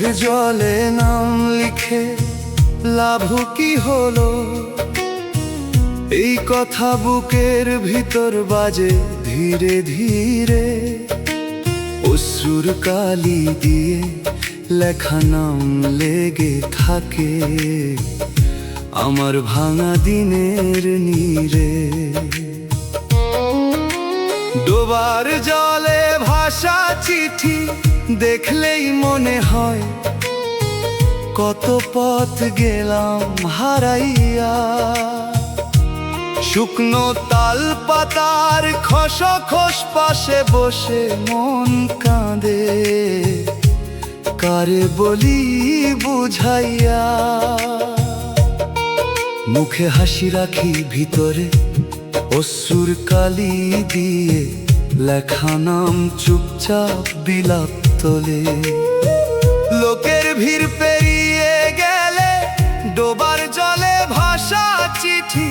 চোখের জলে নাম লিখে লাভ কি হলো? এই কথা বুকের ভিতর বাজে ধীরে ধীরে। অশ্রুর কালি দিয়ে লেখা নাম লেগে থাকে আমার ভাঙা দিনের নীরে। ডোবার জলে ভাষা চিঠি দেখলেই মনে হয় কত পথ গেলাম হারাইয়া। শুকনো তাল পাতার খসখস পাশে বসে মন কাঁদে, কারে বলি বুঝাইয়া। মুখে হাসি রাখি ভিতরে অশ্রুর কালি দিয়ে লেখা নাম চুপচাপ বিলাপ তোলে। লোকের ভিড় পেরিয়ে গেলে ডোবার জলে ভাষা চিঠি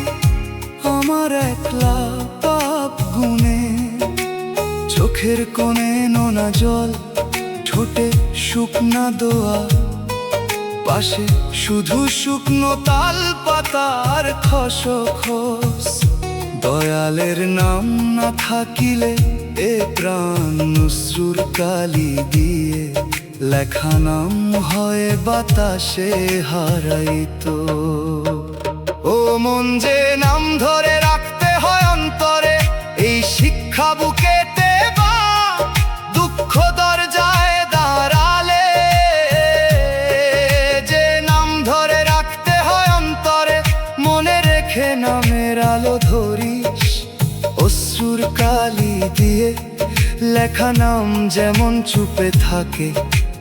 আমার একলা পাপ গুনে। চোখের কোণে নোনা জল, ঠোঁটে শুকনা দোয়া, পাশে শুধু শুকনো তাল পাতার খসখস। দয়ালের নাম না থাকিলে এ প্রাণ অশ্রুর কালি দিয়ে লেখা নাম হয় বাতাসে হারাইতো। ও মন যে নাম ধরে রাখতে হয় অন্তরে, এই শিক্ষা বুকেতে বা দুঃখ দরজায় দাঁড়ালে। যে নাম ধরে রাখতে হয় অন্তরে, মনে রেখে নামের আলো ধরিস। অশ্রুর কালি দিয়ে লেখা নাম যেমন চুপে থাকে,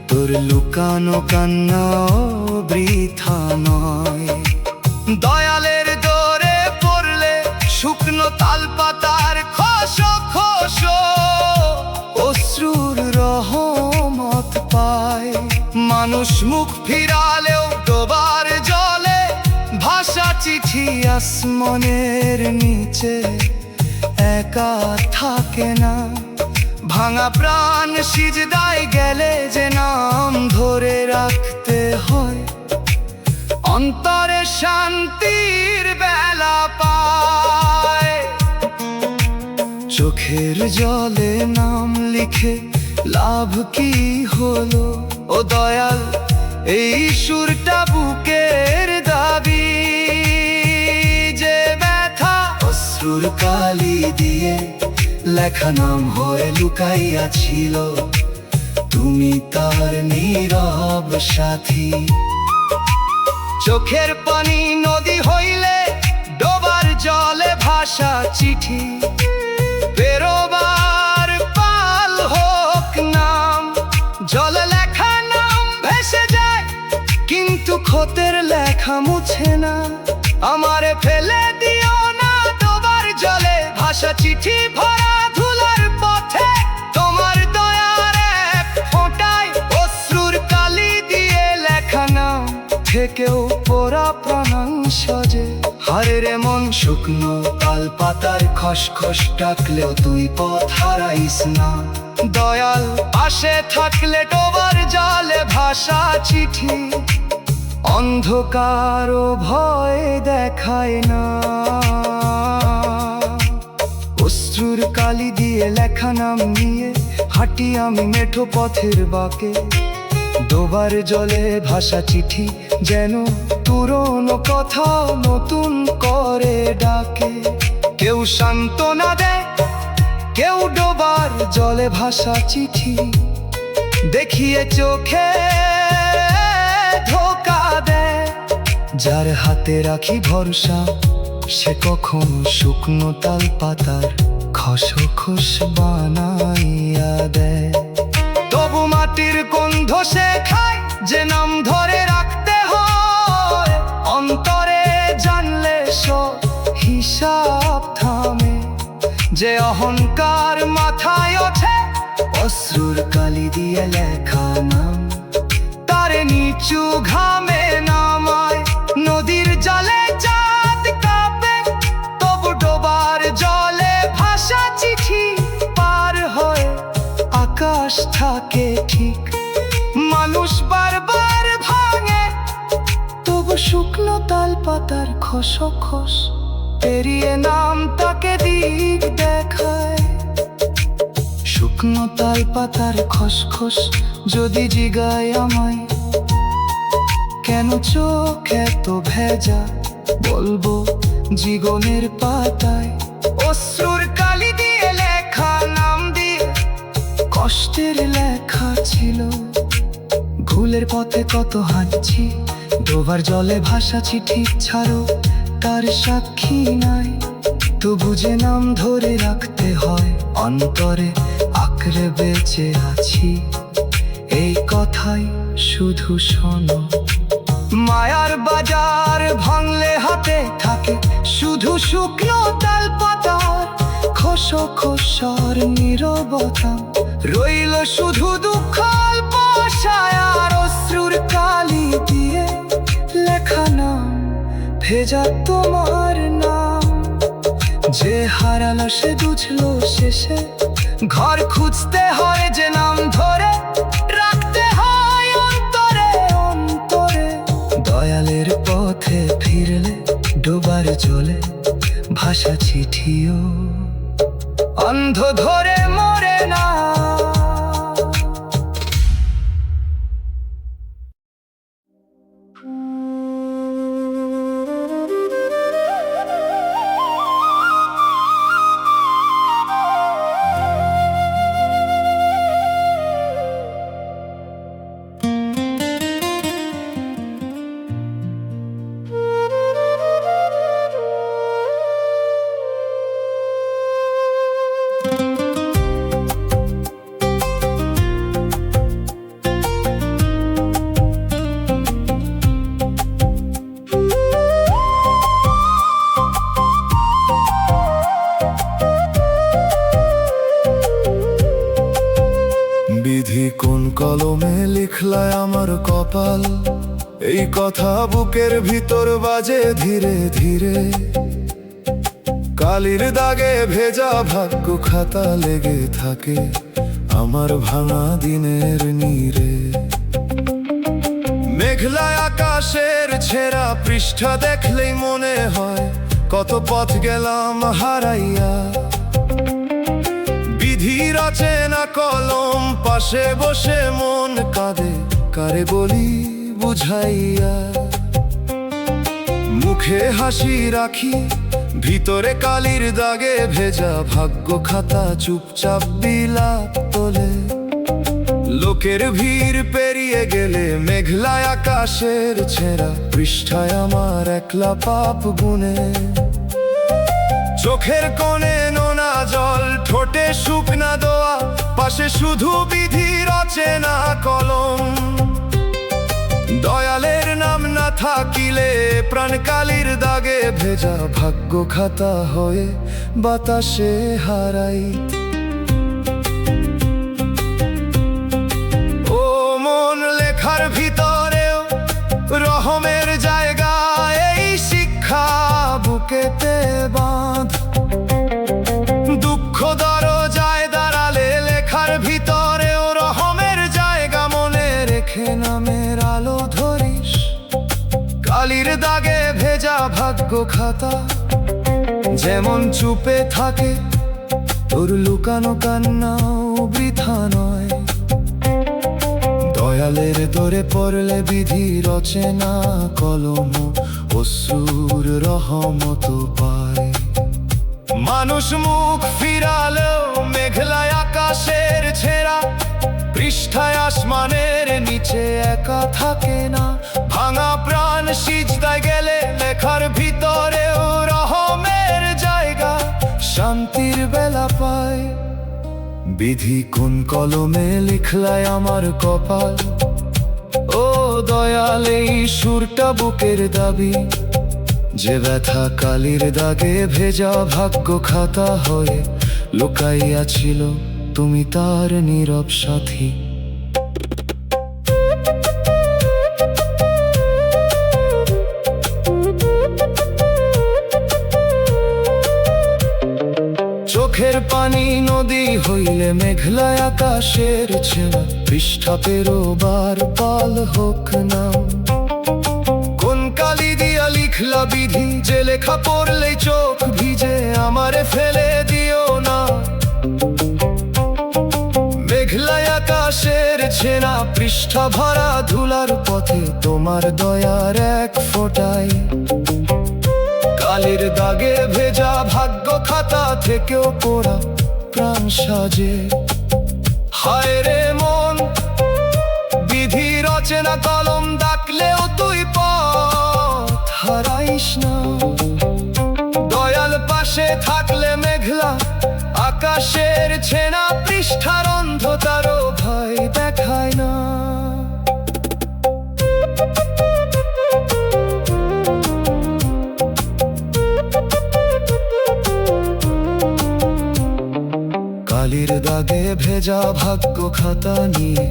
তোর লুকানো কান্না বৃথা নয়। দয়ালের দরে পড়লে শুকনো তাল পাতার খসখস অশ্রুর রহমত পায়। মানুষ মুখ ফিরালেও ডোবার জলে ভাষা চিঠি আসমানের নিচে একা থাকে না। ভাঙা প্রাণ সিজদায় গেলে যে নাম ধরে রাখতে হয়, অন্তরে শান্তির বেলা পায়। চোখের জলে নাম লিখে লাভ কি হলো? ও দয়াল, এই সুরটা বুকের দাবি। যে ব্যথা অশ্রুর কালি দিয়ে লেখা নাম হয়ে লুকাইয়া ছিল, তুমি তার নীরব সাথী। চোখের পানি নদী হইলে ডোবার জলে ভাষা চিঠি বেরোবার পাল হোক নাম। জলে লেখা নাম ভেসে যায় কিন্তু খতের লেখা মুছে না। আমারে ফেলে দিও না ডোবার জলে ভাষা চিঠি ভরা ধুলার পথে। তোমার দয়ার এক ফোঁটায় অশ্রুর কালি দিয়ে লেখা নাম থেকেও পোড়া প্রাণ সজে। হারে রে মন, শুকনো তাল পাতার খসখস ডাকলেও তুই পথ হারাইস না। দয়াল পাশে থাকলে ডোবার জলে ভাষা চিঠি অন্ধকার ভয় দেখায় না। অশ্রুর কালি দিয়ে লেখা নাম নিয়ে হাঁটি আমি মেঠো পথের বাঁকে। ডোবার জলে ভাষা চিঠি যেন পুরনো কথা নতুন করে ডাকে। কেউ সান্ত্বনা দেয়, কেউ ডোবার জলে ভাষা চিঠি দেখিয়ে চোখে ধোকা দেয়। যার হাতে রাখি ভরসা, সে কখনো শুকনো তাল পাতার খসখস বানাইয়া দেয়। তবু মাটির গন্ধ সে খায়, যে নাম ধরে রাখতে হয় অন্তরে। জানলে সব হিসাব থামে, যে অহংকার মাথায় ওঠে অশ্রুর কালি দিয়ে লেখা নাম তারে নিচু ঘামে নামায়। নদীর জলে চাঁদ কাঁপে, তবু ডোবার জলে ভাষা চিঠি পার হয় আকাশ থাকে ঠিক। মানুষ বারবার শুকনো তাল পাতার খসখস পেরিয়ে নাম তাকে দিক দেখায়। শুকনো তাল পাতার খসখস যদি জিগায় আমায়, কেন চোখ এত ভেজা, বলবো জীবনের পাতায় অশ্রুর কালি দিয়ে লেখা নাম দিয়ে কষ্টের লেখা ছিল। ভুলের পথে কত হাঁটছি, ডোবার জলে ভাসাছি ঠিক ছাড়ো তার সাক্ষী নাই। তবু যে নাম ধরে রাখতে হয়, অন্তরে আঁকড়ে বেঁচে আছি এই কথাই শুধু শোনো। মায়ার বাজার ভাঙলে হাতে থাকে শুধু শুকনো তাল পাতার খসখসার নীরবতা। রইল শুধু দুঃখ অল্প ছায়ার অশ্রুর কালি দিয়ে লেখা নাম, ভেজা তোমার নাম। যে হারালো সে বুঝলো শেষে, ঘর খুঁজতে হয় যে নাম ধরে রাখতে হয় অন্তরে অন্তরে। দয়ালের পথে ফিরলে ডোবার জলে ভাষা চিঠিও অন্ধ ধরে মরে না। বিধি কোন কলমে লিখলায় আমার কপাল, এই কথা বুকের ভিতর বাজে ধীরে ধীরে। কালির দাগে ভেজা ভাগ্য খাতা লেগে থাকে আমার ভাঙা দিনের নীরে। মেঘলা আকাশের ছেঁড়া পৃষ্ঠা দেখলেই মনে হয় কত পথ গেলাম হারাইয়া। বিধি রচনা কলম পাশে বসে মন কাঁদে, কারে বলি বুঝাইয়া। মুখে হাসি রাখি ভিতরে কালির দাগে ভেজা ভাগ্য খাতা চুপচাপ বিলাপ তোলে। লোকের ভিড় পেরিয়ে গেলে মেঘলা আকাশের ছেঁড়া পৃষ্ঠায় আমার একলা পাপ গুনে। চোখের কোণে নোনা জল, ঠোঁটে শুকনা দোয়া, পাশে শুধু বিধি রচনা কলম। দয়ালের নাম না থাকিলে প্রাণ কালির দাগে ভেজা ভাগ্য খাতা হয়ে বাতাসে হারাই। ও মন, লেখার ভিতরেও রহমের জায়গা, এই শিক্ষা বুকেতে বাঁধ। দুঃখ দরজায় দাঁড়ালে লেখার ভিতরেও রহমের জায়গা, মনে রেখে নামের আলো ধরিস। কালির দাগে ভেজা ভাগ্য খাতা যেমন চুপে থাকে, তোর লুকানো কান্নাও বৃথা নয়। দয়ালের দরে পড়লে বিধি রচনা কলম অশ্রুর রহমত পায়। মানুষ মুখ ফিরালেও মেঘলা আকাশের ছেঁড়া পৃষ্ঠায় আসমানের নিচে একা থাকে না। ভাঙা প্রাণ সিজদায় গেলে লেখার ভিতরেও রহমের জায়গা, শান্তির বেলা পায়। বিধি কোন কলমে লিখলায় আমার কপাল, ও দয়াল এই সুরটা বুকের দাবি। যে ব্যথা কালির দাগে ভেজা ভাগ্য খাতা হয়ে লুকাইয়া ছিল, তুমি তার নীরব সাথী। চোখের পানি নদী হইলে মেঘলা আকাশের ছেঁড়া পৃষ্ঠা পেরোবার পাল হোক নাম। কোন কালি দিয়ে মেঘলা বিধি যে লেখা পড়লেই চোখ ভিজে, আমারে ফেলে দিও না। মেঘলা আকাশের ছেনা পৃষ্ঠা ভরা ধুলার পথে, তোমার দয়ার এক ফোঁটায় কালির দাগে ভেজা ভাগ্য খাতা থেকেও পড়া প্রাণ সাজে। হায় রে মন, বিধি রচনা কলম ডাকলেও তুই পথ হারাইস না। দয়াল পাশে থাকলে মেঘলা আকাশের ছেনা পৃষ্ঠার অন্ধকারও ভয় দেখায় না। কালির দাগে ভেজা ভাগ্য খাতা নিয়ে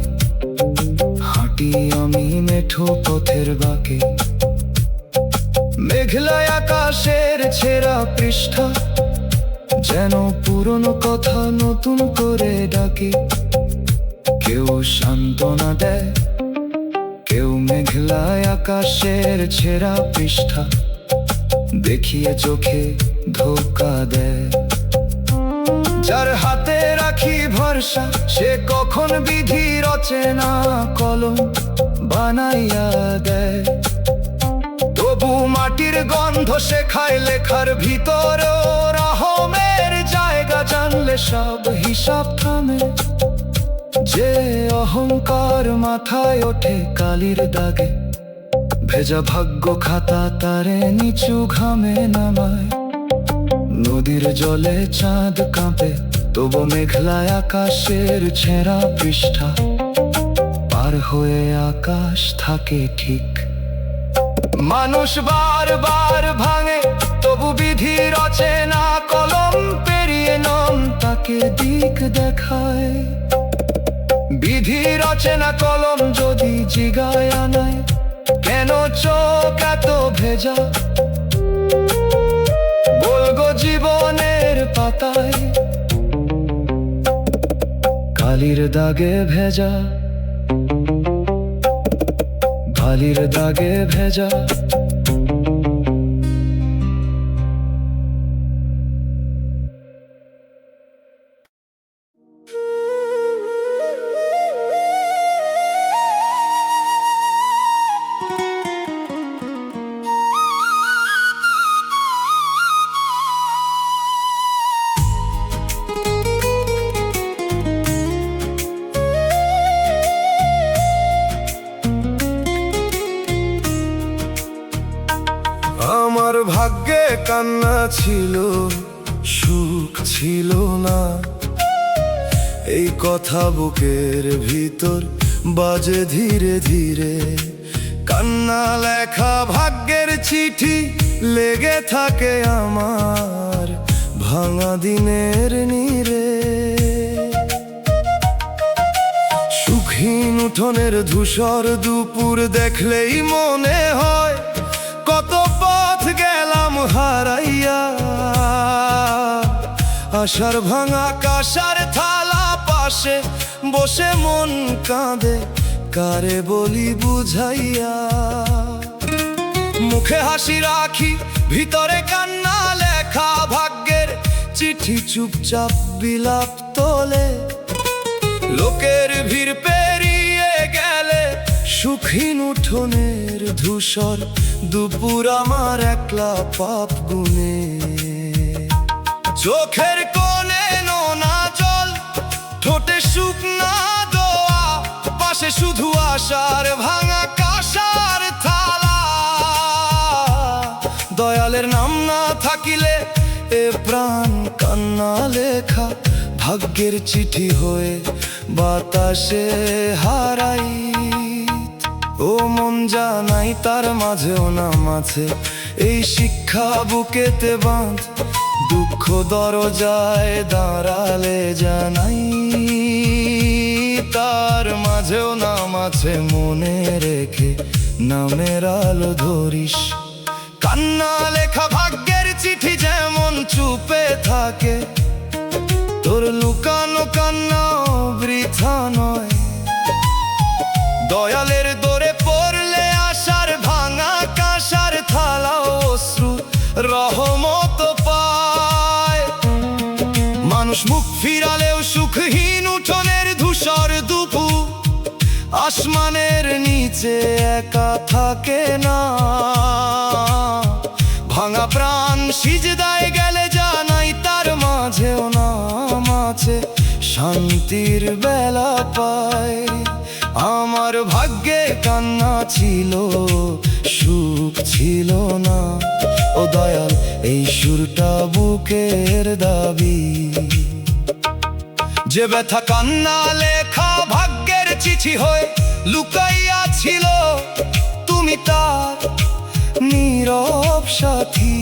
হাঁটি আমি মেঠো পথের বাঁকে। মেঘলা আকাশের ছেঁড়া পৃষ্ঠা যেন পুরনো কথা নতুন করে ডাকে। কেউ সান্ত্বনা দেয়, কেউ মেঘলা আকাশের ছেঁড়া পৃষ্ঠা দেখিয়ে চোখে ধোঁকা দেয়। যার হাতে রাখি ভরসা, সে কখন বিধি রচনা কলম বানাইয়া দেয়। তবু মাটির গন্ধ শেখায় লেখার ভিতর রহমের জায়গা, জানলে সব হিসাব থামে। যে অহংকার মাথায় ওঠে কালির দাগে, ভেজা ভাগ্য খাতা তারে নিচু ঘামে নামায়। নদীর জলে চাঁদ কাঁপে, তবু মেঘলা আকাশের ছেঁড়া পৃষ্ঠা পার হয়ে আকাশ থাকে ঠিক। মানুষ বারবার ভাঙে, তবু বিধি রচনা কলম পেরিয়ে নাম তাকে দিক দেখায়। বিধি রচনা কলম যদি জিগায় আনায়, কেন চোখ এত ভেজা, বলগো জীবনের পাতায় কালির দাগে ভেজা, কালির দাগে ভেজা। আমার ভাগ্যে কান্না ছিল, সুখ ছিল না, এই কথা বুকের ভিতর বাজে ধীরে ধীরে। কান্না লেখা ভাগ্যের চিঠি লেগে থাকে আমার ভাঙা দিনের নীড়ে। সুখহীন উঠোনের ধূসর দুপুর দেখলেই মনে হয় কত পথ গেলাম হারাইয়া। আশার ভাঙা কাঁসার থালা পাশে বসে মন কাঁদে, কারে বলি বুঝাইয়া। মুখে হাসি রাখি, ভিতরে কান্না লেখা ভাগ্যের চিঠি চুপচাপ বিলাপ তোলে। লোকের ভিড় পেরিয়ে গেলে সুখহীন উঠোনের ধূসর দুপুর আমার একলা পাপ গুনে। চোখের কোণে নোনা জল, ঠোঁটে শুকনা দোয়া, পাশে শুধু আশার ভাঙা কাঁসার থালা। দয়ালের নাম না থাকিলে এ প্রাণ কান্না লেখা ভাগ্যের চিঠি হয়ে বাতাসে হারাই। ও মন জানাই তার মাঝেও নাম আছে, এই শিক্ষা বুকেতে বাঁধ। দুঃখ দরজায় দাঁড়ালে জানাই তার মাঝেও নাম আছে, মনে রেখে নামের আলো ধরিস। কান্না লেখা ভাগ্যের চিঠি যেমন চুপে থাকে, তোর লুকানো কান্নাও বৃথা নয়। দয়ালের দোরে পড়লে আশার ভাঙা কাঁসার থালাও আসমানের নিচে একা থাকে না, ভাঙা প্রাণ সিজদায় গেলে জানাই তার মাঝেও নাম আছে, শান্তির বেলা পায়। আমার ভাগ্যে কান্না ছিল, সুখ ছিল না, ও দয়াল এই সুরটা বুকের দাবি। যে ব্যথা কান্না লেখা ভাগ্যের চিঠি হয়ে লুকাইয়া ছিল, তুমি তার নীরব সাথী।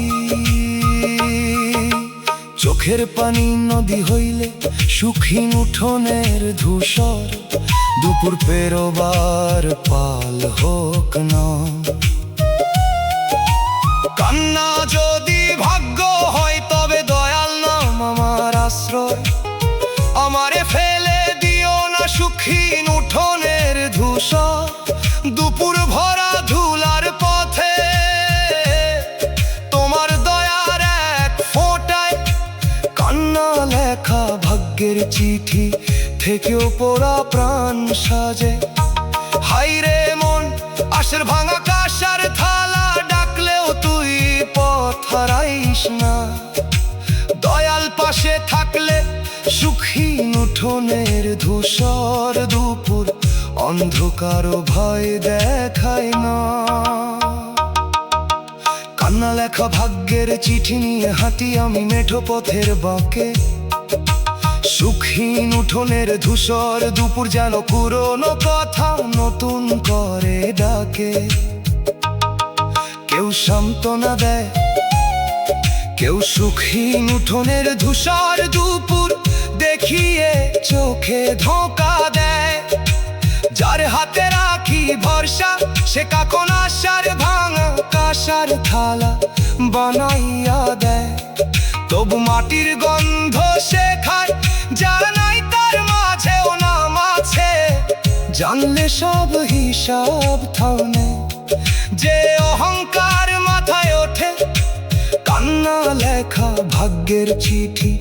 চোখের পানি নদী হইলে সুখহীন উঠোনের ধূসর, দুপুর পেরোবার পাল হোক না। কান্না যদি ভাগ্য হয় তবে দয়াল নাম আমার আশ্রয়, আমারে ফেলে দিও না সুখহীন উঠোনের ধূসর। দুপুর ভরা ধুলার পথে তোমার দয়ার এক ফোঁটায় কান্না লেখা ভাগ্যের চিঠি থেকেও পোড়া প্রাণ সাজে। হাইরে মন আশের ভাঙা কাঁসার থালা, ডাকলেও তুই পথ হারাইস না। দয়াল পাশে থাকলে সুখহীন উঠোনের ধূসর দুপুর অন্ধকার ভয় দেখায় না। কান্না লেখা ভাগ্যের চিঠি নিয়ে হাঁটি আমি মেঠো পথের বাঁকে, সুখহীন উঠোনের ধূসর দুপুর যেন পুরনো কথা নতুন করে ডাকে। কেউ সান্ত্বনা দেয়, কেউ সুখহীন উঠোনের ধূসর দুপুর দেখিয়ে চোখে ধোঁকা দেয়। যার হাতে রাখি ভরসা সে কখন আশার ভাঙা কাঁসার থালা বানাইয়া দেয়। তবু মাটির গন্ধ সে খায়, জানাই তার মাঝেও নাম আছে, জানলে সব হিসাব থামে। যে অহংকার মাথায় ওঠে কান্না লেখা ভাগ্যের চিঠি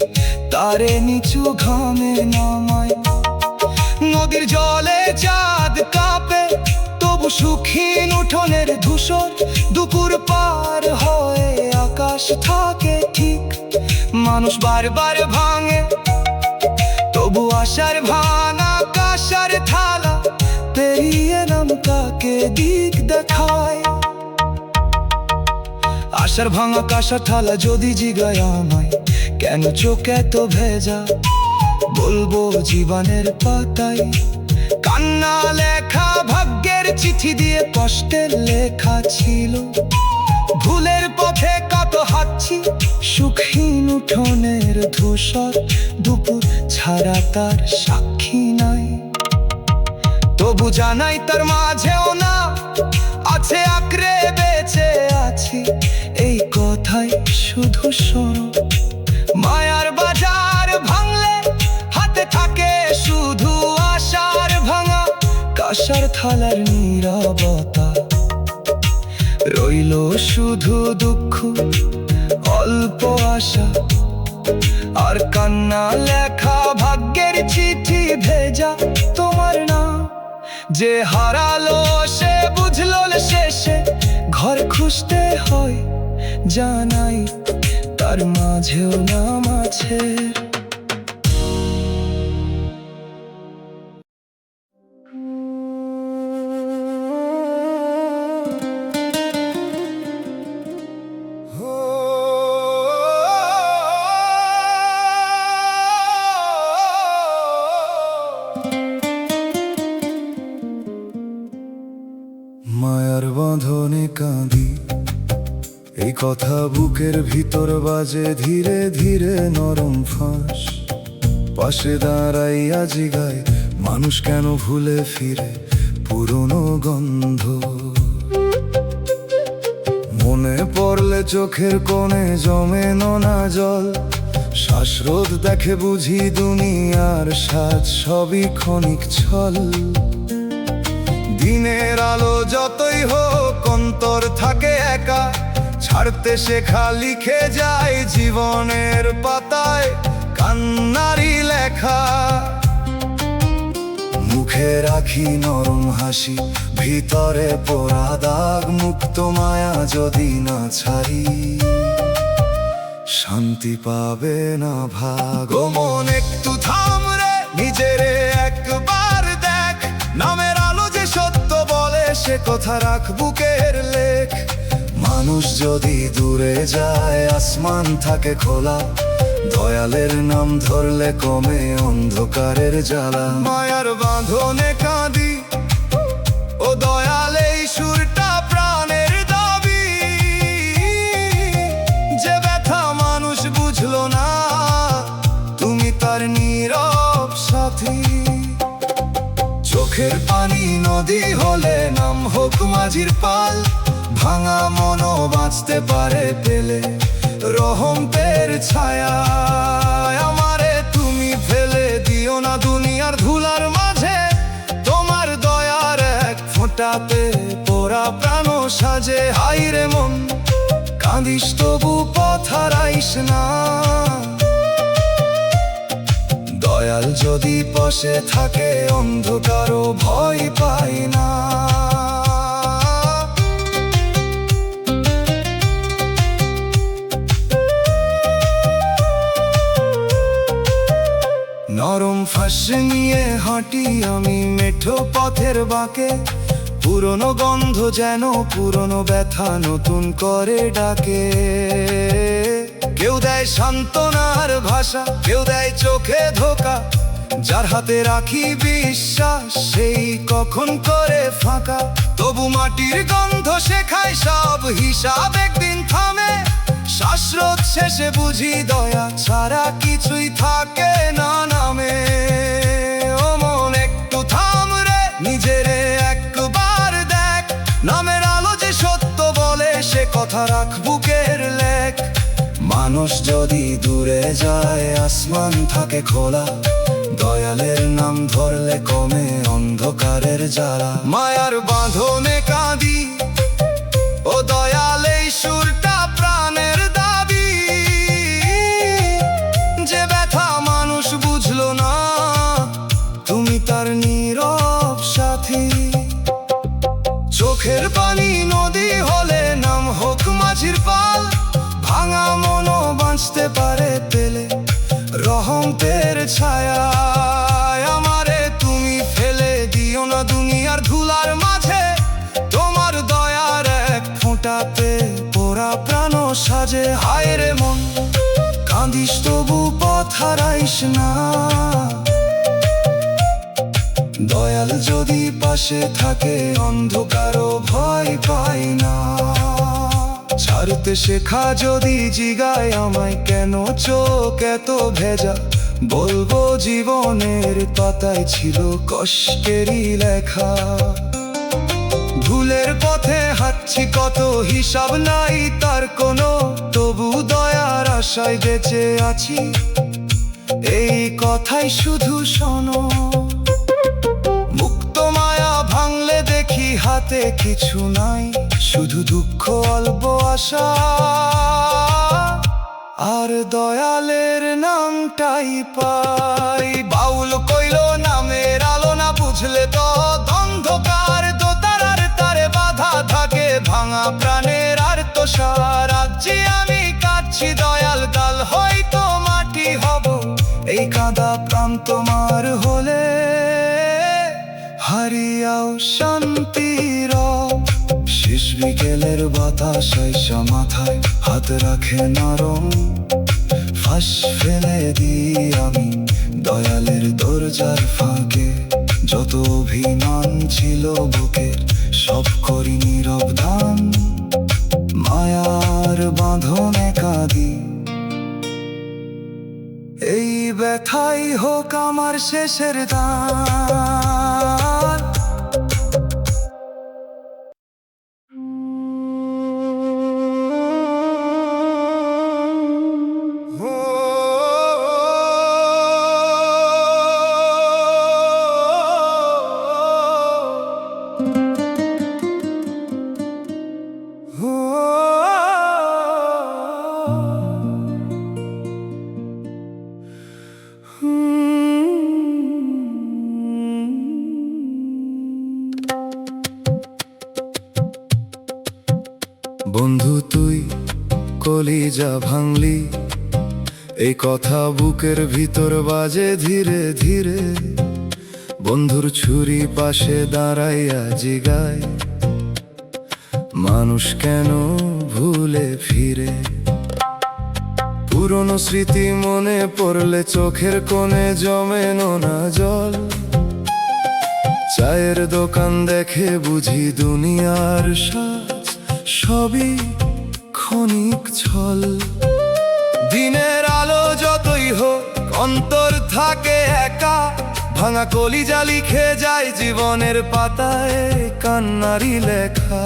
তারে নিচু ঘামে নামায়। নদীর জলে চাঁদ কাঁপে তবু সুখহীন উঠোনের ধূসর দুপুর পার হয়ে আকাশ থাকে ঠিক। মানুষ বারবার ভাঙে তবু আশার ভাঙা কাঁসার থালা পেরিয়ে নাম তাকে দিক দেখায়। আশার ভাঙা কাঁসার থালা যদি জিগায় আমায় কেন চোখ এত ভেজা, বলবো জীবনের পাতায় কান্না লেখা ভাগ্যের চিঠি দিয়ে কষ্টের লেখা ছিল। ভুলের পথে কত হাঁটছি সুখহীন উঠোনের ধূসর দুপুর ছাড়া তার সাক্ষী নাই। তবু জানাই তার মাঝেও না আছে আঁকড়ে বেঁচে আছি, এই কথাই শুধু শোনো। মায়ার বাজার ভাঙলে হাতে থাকে শুধু আশার ভাঙা কাঁসার থালার নীরবতা, রইল শুধু দুঃখ অল্প আশা আর কান্না লেখা ভাগ্যের চিঠি ভেজা তোমার নাম। যে হারালো সে বুঝলো শেষে ঘর খুঁজতে হয়, জানাই তার মাঝেও নাম আছে। মায়ার বাঁধনে কাঁদি, এই কথা বুকের ভিতর বাজে ধীরে ধীরে নরম ফাঁস। পাশে দাঁড়াইয়া জিগায় মানুষ কেন ভুলে ফিরে পুরনো গন্ধ। মনে পড়লে চোখের কোণে জমে নোনা জল, শ্বাসরোধ দেখে বুঝি দুনিয়ার সাজ সবই ক্ষণিক ছল। দিনের আলো যতই হোক অন্তর থাকে একা, ছাড়তে শেখা লিখে যায় জীবনের পাতায় কান্নারি লেখা। মুখে মুখে রাখি নরম হাসি, ভিতরে পোড়া দাগ, মুক্ত মায়া যদি না ছাড়ি, শান্তি পাবে না ভাগ। ও মন একটু থাম রে, নিজেরে একবার দেখ, নামের আলো যে সত্য বলে সে কথা রাখ বুকের লেখ। মানুষ যদি দূরে যায় আসমান থাকে খোলা, দয়ালের নাম ধরলে কমে অন্ধকারের জ্বালা। মায়ার বাঁধনে কাঁদি, ও দয়াল এই সুরটা প্রাণের দাবি, যে ব্যথা মানুষ বুঝলো না তুমি তার নীরব সাথী। চোখের পানি নদী হলে নাম হোক মাঝির পাল, ভাঙা মনও বাঁচতে পারে পেলে রহমতের ছায়া। আমারে তুমি ফেলে দিও না দুনিয়ার ধুলার মাঝে, তোমার দয়ার এক ফোঁটাতে পোড়া প্রাণ সাজে। হাইরে মন কাঁদিস তবু পথ হারাইস না, দয়াল যদি পাশে থাকে অন্ধকারও ভয় পায় না। নরম ফাঁস নিয়ে হাঁটি আমি মেঠো পথের বাঁকে, পুরনো গন্ধ যেন পুরনো ব্যথা নতুন করে ডাকে। কেউ দেয় সান্ত্বনার ভাষা, কেউ দেয় চোখে ধোকা, যার হাতে রাখি বিশ্বাস সেই কখন করে ফাঁকা। তবু মাটির গন্ধ শেখায় সব হিসাব একদিন থামে, শ্বাসরোধ শেষে বুঝি দয়া ছাড়া কিছুই থাকে না নামে। ও মন একটু থাম রে, নিজেরে একবার দেখ, নামের আলো যে সত্য বলে সে কথা রাখ বুকের লেখ। মানুষ যদি দূরে যায় আসমান থাকে খোলা, দয়ালের নাম ধরলে কমে অন্ধকারের জ্বালা। মায়ার বাঁধনে কাঁদি, ও দয়াল এই সুরটা প্রাণের দাবি, যে ব্যথা মানুষ বুঝলো না তুমি তার নীরব সাথী। চোখের পানি নদী হলে নাম হোক মাঝির পাল, ভাঙা মনও বাঁচতে পারে পেলে রহমতের ছায়া। আমারে তুমি ফেলে দিও না দুনিয়ার ধুলার মাঝে, তোমার দয়ার এক ফোঁটাতে পোড়া প্রাণ সাজে। হায়রে মন কাঁদিস তবু পথ হারাইস না, দয়াল যদি পাশে থাকে অন্ধকারও ভয় পায় না। ছাড়তে শেখা যদি জিগায় আমায় কেন চোখ এত ভেজা, বলবো জীবনের পাতায় ছিল কষ্টেরই লেখা। ভুলের পথে হাঁটছি কত হিসাব নাই তার কোনো, তবু দয়ার আশায় বেঁচে আছি এই কথাই শুধু শোনো। মুক্ত মায়া ভাঙলে দেখি হাতে কিছু নাই, শুধু দুঃখ অল্প আশা, আর দয়ালের নামটাই পাই। বাউল কইল নামের আলো না বুঝলে তো অন্ধকার, দোতারার তারে বাধা থাকে ভাঙা প্রাণের আর তো সারাজ্যে আমি কাঁদছি দয়াল, কাল হয়তো মাটি হব এই কাঁদা প্রাণ তোমার হলে। হারিয়াও শান্তির শেষ বিকেলের বাতাস আইসা মাথায় হাত রাখে নরম, ফাঁস ফেলে দিই আমি দয়ালের দরজার ফাঁকে। যত অভিমান ছিল বুকের সব করি নীরব দান, মায়ার বাঁধনে কাঁদি এই ব্যথাই হোক আমার শেষের দান। কলিজা ভাঙলি, এই কথা বুকের ভিতর বাজে ধীরে ধীরে। বন্ধুর ছুরি পাশে দাঁড়াইয়া জিগায়, মানুষ কেন ভুলে ফিরে? পুরনো স্মৃতি মনে পড়লে চোখের কোণে জমে নোনা জল। চায়ের দোকান দেখে বুঝি দুনিয়ার সাজ সবই ক্ষণিক ছল। দিনের আলো যতই হোক অন্তর থাকে একা, ভাঙা কলিজা লিখে যায় জীবনের পাতায় কান্নারি লেখা।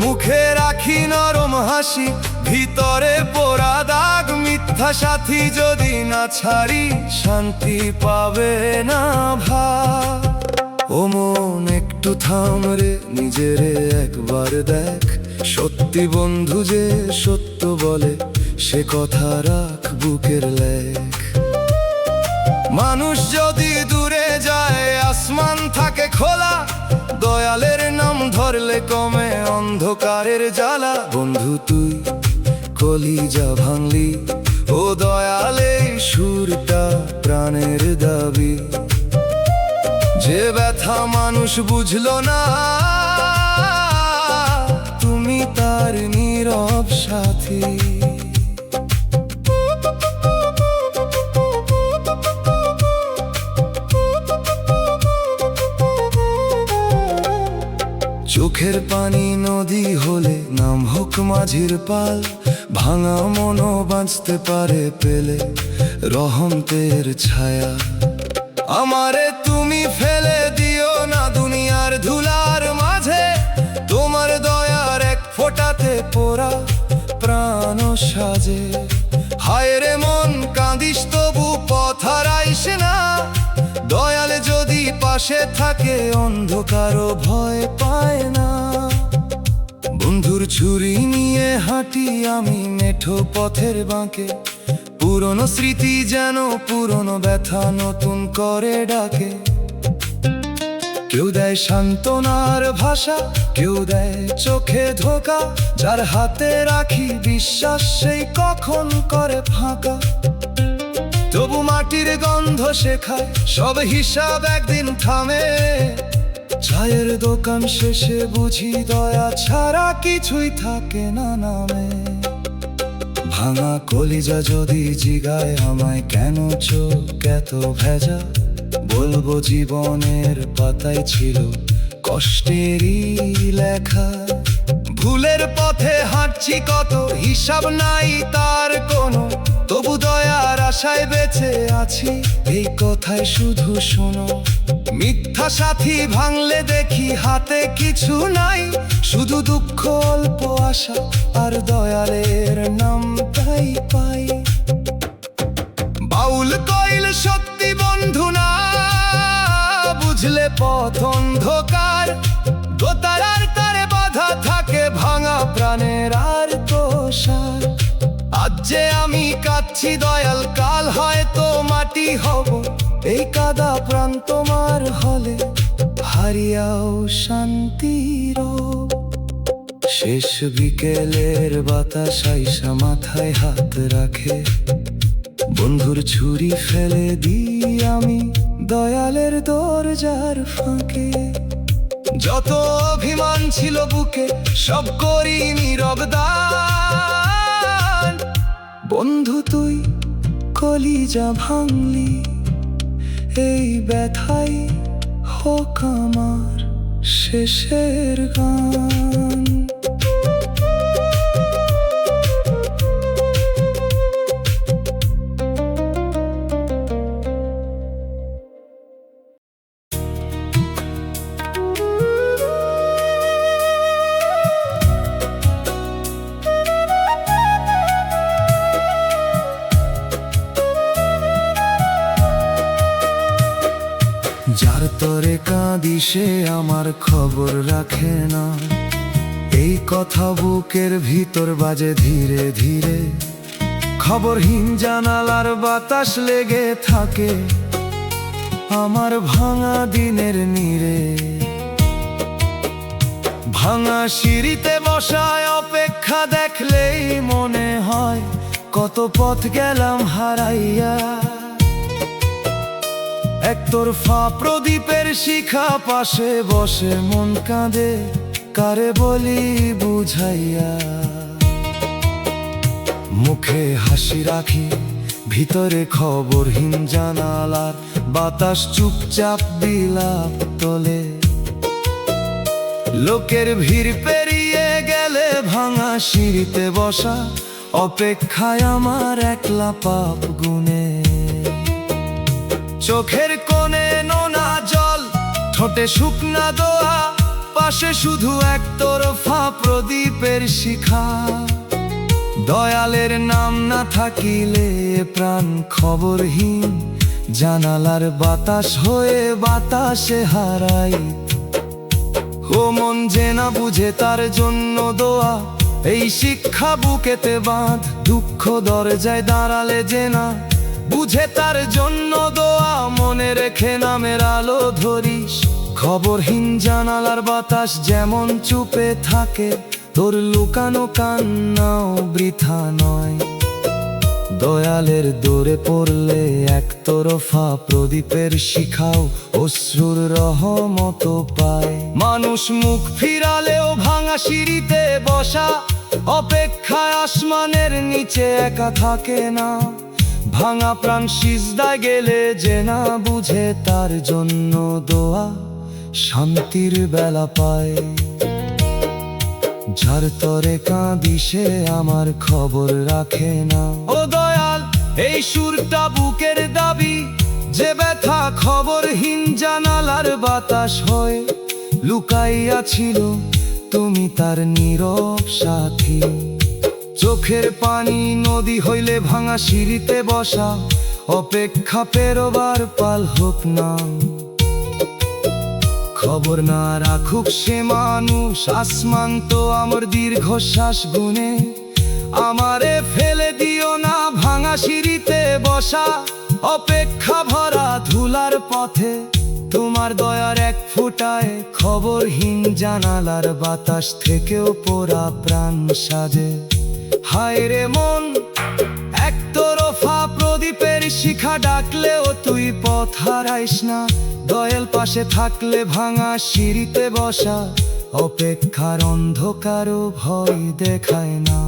মুখে রাখি নরম হাসি, ভিতরে পোড়া দাগ। মিথ্যা সাথী যদি না ছাড়ি, শান্তি পাবে না ভাব। ও মন একটু থাম রে, নিজেরে একবার দেখ। সত্যি বন্ধু যে সত্য বলে, সে কথা রাখ বুকের লেখ। মানুষ যদি দূরে যায়, আসমান থাকে খোলা। দয়ালের নাম ধরলে কমে অন্ধকারের জ্বালা। বন্ধু তুই কলিজা ভাঙলি, ও দয়ালে সুরটা প্রাণের দাবি। যে ব্যথা মানুষ বুঝলো না, তুমি তার নীরব সাথী। চোখের পানি নদী হলে নাম হোক মাঝির পাল। ভাঙা মনও বাঁচতে পারে পেলে রহমতের ছায়া। আমারে তুমি ফেলে দিও না দুনিয়ার ধুলার মাঝে। তোমার দয়ার এক ফোঁটাতে পোড়া প্রাণ সাজে। হায় রে মন কাঁদিস তবু পথ হারাইস না। দয়ালে যদি পাশে থাকে, অন্ধকারও ভয় পায় না। বন্ধুর ছুরি নিয়ে হাঁটি আমি মেঠো পথের বাঁকে। পুরনো স্মৃতি যেন পুরনো ব্যথা নতুন করে ডাকে। কেউ দেয় সান্ত্বনার ভাষা, কেউ দেয় চোখে ধোকা। যার হাতে রাখি বিশ্বাস, সেই কখন করে ফাঁকা। তবু মাটির গন্ধ শেখায়, সব হিসাব একদিন থামে। চায়ের দোকান শেষে বুঝি দয়া ছাড়া কিছুই থাকে না নামে। ভাঙা কলিজা যদি জিগায় আমায়, কেন চোখ এত ভেজা? বলবো জীবনের পাতায় ছিল কষ্টেরই লেখা। ভুলের পথে হাঁটছি কত, হিসাব নাই তার কোনো। তবু দয়ার আশায় বেঁচে আছি, এই কথায় শুধু শোনো। মিথ্যা সাথী ভাঙলে দেখি হাতে কিছু নাই, শুধু দুঃখ অল্প আশা আর দয়ালের নাম তাই পাই। বাউল কইল সত্যি বন্ধু না বুঝলে পথ অন্ধকার। দোতারার তারে বাধা থাকে, ভাঙা প্রাণের আর তোষার। আজ যে আমি কাঁদছি দয়াল, কাল হয়তো মাটি হব। এই কাদা প্রাণ তোমার হলে হারিয়াও শান্তির। শেষ বিকেলের বাতাস আইসা মাথায় হাত রাখে। বন্ধুর ছুরি ফেলে দিই আমি দয়ালের দরজার ফাঁকে। যত অভিমান ছিল বুকে, সব করি নীরব দান। বন্ধু তুই কলিজা ভাঙলি, এই ব্যথাই হোক আমার শেষের গান। যার তরে কাঁদি সে আমার খবর রাখে না। এই কথা বুকের ভিতর বাজে ধীরে ধীরে। খবরহীন জানালার বাতাস লেগে থাকে আমার ভাঙা দিনের নীড়ে। ভাঙা সিঁড়িতে বসায় অপেক্ষা লেখা দেখলেই মনে হয় কত পথ গেলাম হারাইয়া। একতরফা প্রদীপের শিখা পাশে বসে মন কাঁদে, কারে বলি বুঝাইয়া। মুখে হাসি রাখি, ভিতরে খবরহীন জানালার বাতাস চুপচাপ বিলাপ তোলে। লোকের ভিড় পেরিয়ে গেলে ভাঙা সিঁড়িতে বসা, অপেক্ষায় আমার একলা পাপ গুনে। চোখের কোণে নোনা জল, ঠোঁটে শুকনা দোয়া, পাশে শুধু একতরফা প্রদীপের শিখা। দয়ালের নাম না থাকিলে প্রাণ খবরহীন, জানালার বাতাস হয়ে বাতাসে হারাই। ও মন যে না বুঝে তার জন্য দোয়া, এই শিক্ষা বুকেতে বাঁধ। দুঃখ দরজায় দাঁড়ালে যে না বুঝে তার জন্য দোয়া, মনে রেখে নামের আলো ধরিস। খবরহীন জানালার বাতাস যেমন চুপে থাকে, তোর লুকানো কান্নাও বৃথা নয়। দয়ালের দৌড়ে পড়লে একতরফা প্রদীপের শিখাও অশ্রুর রহমত পায়। মানুষ মুখ ফিরালেও ভাঙা সিঁড়িতে বসা, অপেক্ষায় আসমানের নিচে একা থাকে না। ভাঙা প্রাণ সিজদায় গেলে যে না বুঝে তার জন্য দোয়া, শান্তির বেলা পায়। যার তরে কাঁদি সে আমার খবর রাখে না। ও দয়াল, এই সুরটা বুকের দাবি, যে ব্যথা খবরহীন জানালার বাতাস হয়ে লুকাইয়া ছিল, তুমি তার নীরব সাথী। চোখের পানি নদী হইলে ভাঙা সিঁড়িতে বসা, অপেক্ষা পেরোবার পাল হোক না। খবর না রাখুক সে মানুষ, আসমান তো আমার দীর্ঘশ্বাস গুনে। আমারে ফেলে দিও না ভাঙা সিঁড়িতে বসা, অপেক্ষা ভরা ধুলার পথে। তোমার দয়ার এক ফোঁটায় খবরহীন জানালার বাতাস থেকেও পোড়া প্রাণ সাজে। হায় রে মন, একতরফা প্রদীপের শিখা ডাকলেও তুই পথ হারাইস না। দয়াল পাশে থাকলে ভাঙা সিঁড়িতে বসা, অপেক্ষার অন্ধকারও ভয় দেখায় না।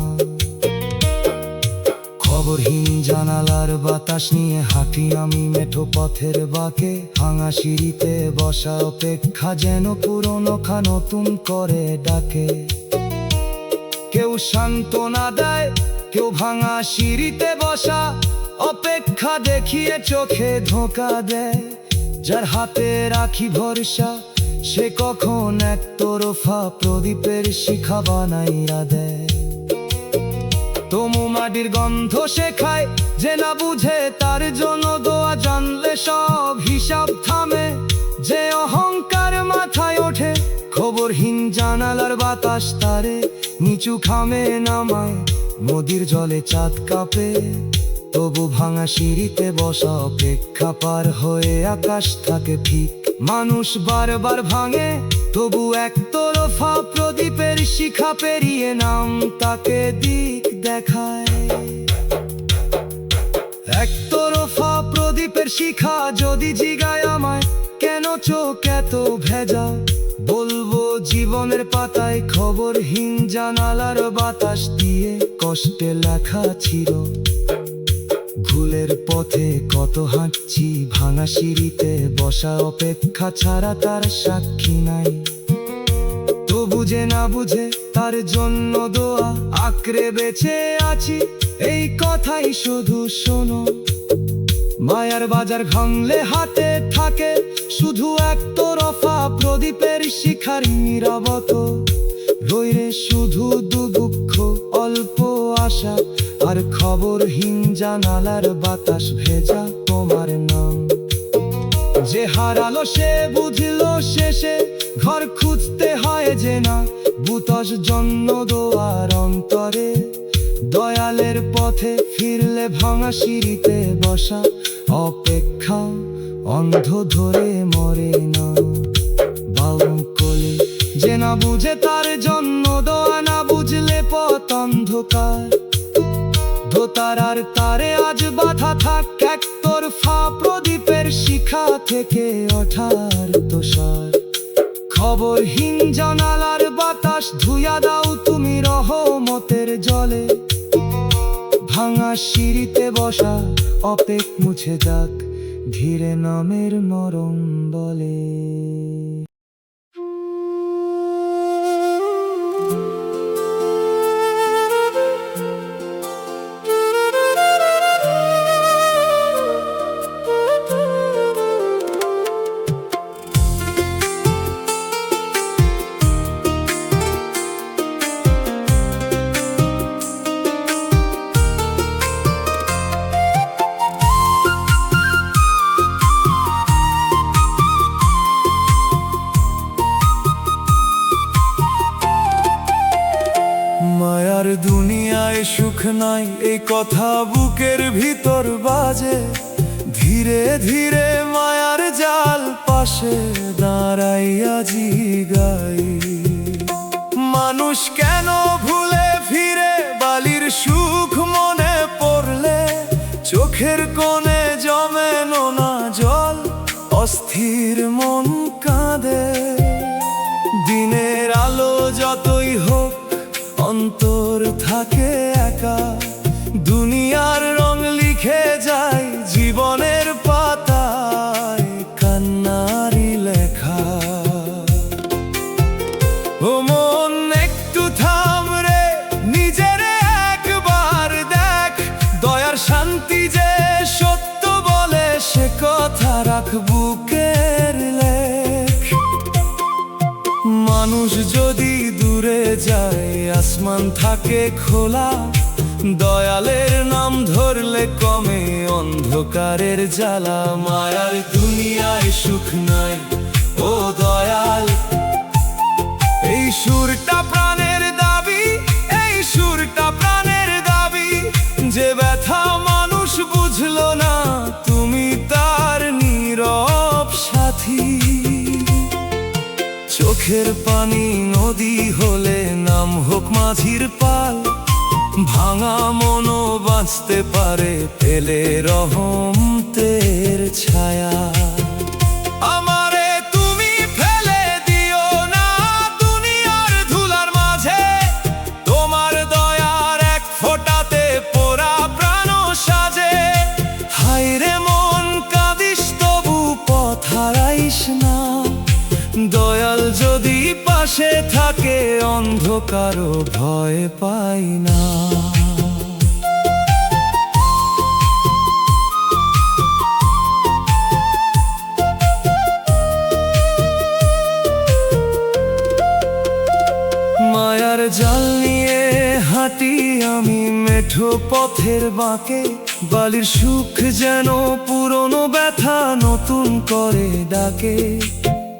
খবরহীন জানালার বাতাস নিয়ে হাঁটি আমি মেঠো পথের বাঁকে। ভাঙা সিঁড়িতে বসা, অপেক্ষা যেন পুরনো খা নতুন করে ডাকে। কেউ সান্ত্বনা দেয়, কেউ ভাঙা সিঁড়িতে বসা, অপেক্ষা দেখিয়ে চোখে ধোঁকা দেয়। যার হাতে রাখি ভরসা, সে কখন একতরফা প্রদীপের শিখা বানাইয়া দেয়। তমু মাটির গন্ধ শেখায়, যে না বুঝে তার জন্য দোয়া, জানলে সব হিসাব থামে। যে অহংকার মাথায় ওঠে, খবরহীন জানালার বাতাস তারে নিচু খামে নামায়। নদীর জলে চাঁদ কাঁপে, তবু ভাঙা সিঁড়িতে বসা, অপেক্ষা পার হয়ে আকাশ থাকে ঠিক। মানুষ বারবার ভাঙে, তবু একতরফা প্রদীপের শিখা পেরিয়ে নাম তাকে দিক দেখায়। একতরফা প্রদীপের শিখা যদি জিগায় আমায়, কেন চোখ এত ভেজা, বলবো জীবনের পাতায় খবরহীন জানালার বাতাস দিয়ে কষ্টে লেখা ছিল। ভুলের পথে কত হাঁটছি, ভাঙা সিঁড়িতে বসা, অপেক্ষা ছাড়া তার সাক্ষী নাই। তো বুঝে না বুঝে তার জন্য দোয়া, আঁকড়ে বেঁচে আছি এই কথাই শুধু শোনো। মায়ার বাজার ভাঙলে হাতে থাকে শুধু একতরফা প্রদীপের শিখার নীরবত। রইরে শুধু দুঃখ, অল্প আশা, আর খবরহীন জানালার বাতাস ভেজা তোমার নাম। যে হারালো সে বুঝলো শেষে, ঘর খুঁজতে হয় যে না বুতস জন্য দোয়ার অন্তরে। দয়ালের পথে ফিরলে ভাঙা সিঁড়িতে বসা, অপেক্ষা অন্ধ ধরে মরে না। বাউকলে যে না বুঝে তার জন্য দোয়া, না বুঝলে পতন তারার তারে আজ বাধা থাক একতরফা প্রদীপের শিখা থেকে ওঠার তোষার খবরহীন জানালার বাতাস ধুইয়া দাও তুমি রহমতের জলে ভাঙা সিঁড়িতে বসা অপেক মুছে যাক ধীরে নামের মরম বলে। মায়ার দুনিয়ায় সুখ নাই এই কথা বুকের ভিতর বাজে ধীরে ধীরে মায়ার জাল পাশে দাঁড়াইয়া জিগাই মানুষ কেন ভুলে ফিরে বালির সুখ মনে পড়লে চোখের কোণে জমে নোনা জল অস্থির মন কাঁদে দিনের আলো যতই হোক অন্তর থাকে একা দুনিয়ার রং লিখে যায় জীবনের পাতায় কান্নারি লেখা ও মন একটু থাম রে নিজের একবার দেখ দয়ার শান্তি যে সত্য বলে সে কথা রাখ বুকের লেখ মানুষ যদি দূরে যায় আসমান থাকে খোলা দয়ালের নাম ধরলে কমে অন্ধকারের জ্বালা মায়ার দুনিয়ায় সুখ নাই ও দয়াল এই সুরটা প্রাণের দাবি এই সুরটা প্রাণের দাবি যে ব্যথা মানুষ বুঝলো না তুমি তার নীরব সাথী চোখের পানি নদী হলে নাম হোক মাঝির পাল ভাঙা মনও বাঁচতে পারে পেলে রহমতের ছায়া আমারে তুমি ফেলে দিও না দুনিয়ার ধুলার মাঝে তোমার দয়ার এক ফোঁটাতে পোড়া প্রাণ সাজে হায়রে মন কাঁদিস তবু পথ হারাইস না দয়াল যদি পাশে থাকে অন্ধকারও ভয় পাই না মায়ার জাল নিয়ে হাঁটি আমি মেঠো পথের বাঁকে বালির সুখ যেন পুরনো ব্যথা নতুন করে ডাকে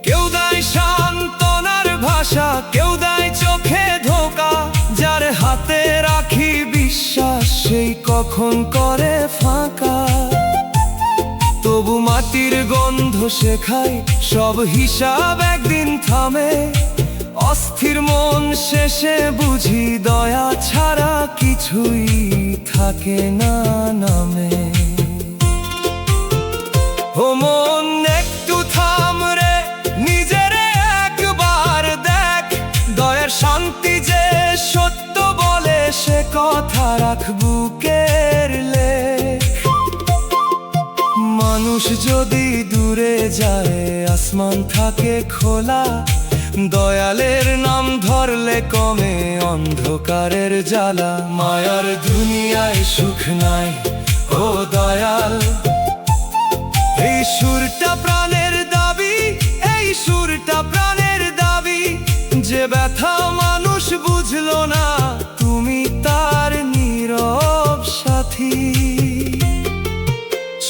কেউ দেয় সান্ত্বনার ভাষা কেউ দেয় চোখে ধোকা যার হাতে রাখি বিশ্বাস সেই কখন করে ফাঁকা তবু মাটির গন্ধ শেখায় সব হিসাব একদিন থামে অস্থির মন শেষে বুঝি দয়া ছাড়া কিছুই থাকে না নামে ও মন একটু থাম রে নিজের একবার দেখ দয়ার শান্তি যে সত্য বলে সে কথা রাখ বুকের লেখ মানুষ যদি দূরে যায় আসমান থাকে খোলা দয়ালের নাম ধরলে কমে অন্ধকারের জ্বালা মায়ার দুনিয়ায় সুখ নাই ও দয়াল এই সুরটা প্রাণের দাবি এই সুরটা প্রাণের দাবি যে ব্যথা মানুষ বুঝলো না তুমি তার নীরব সাথী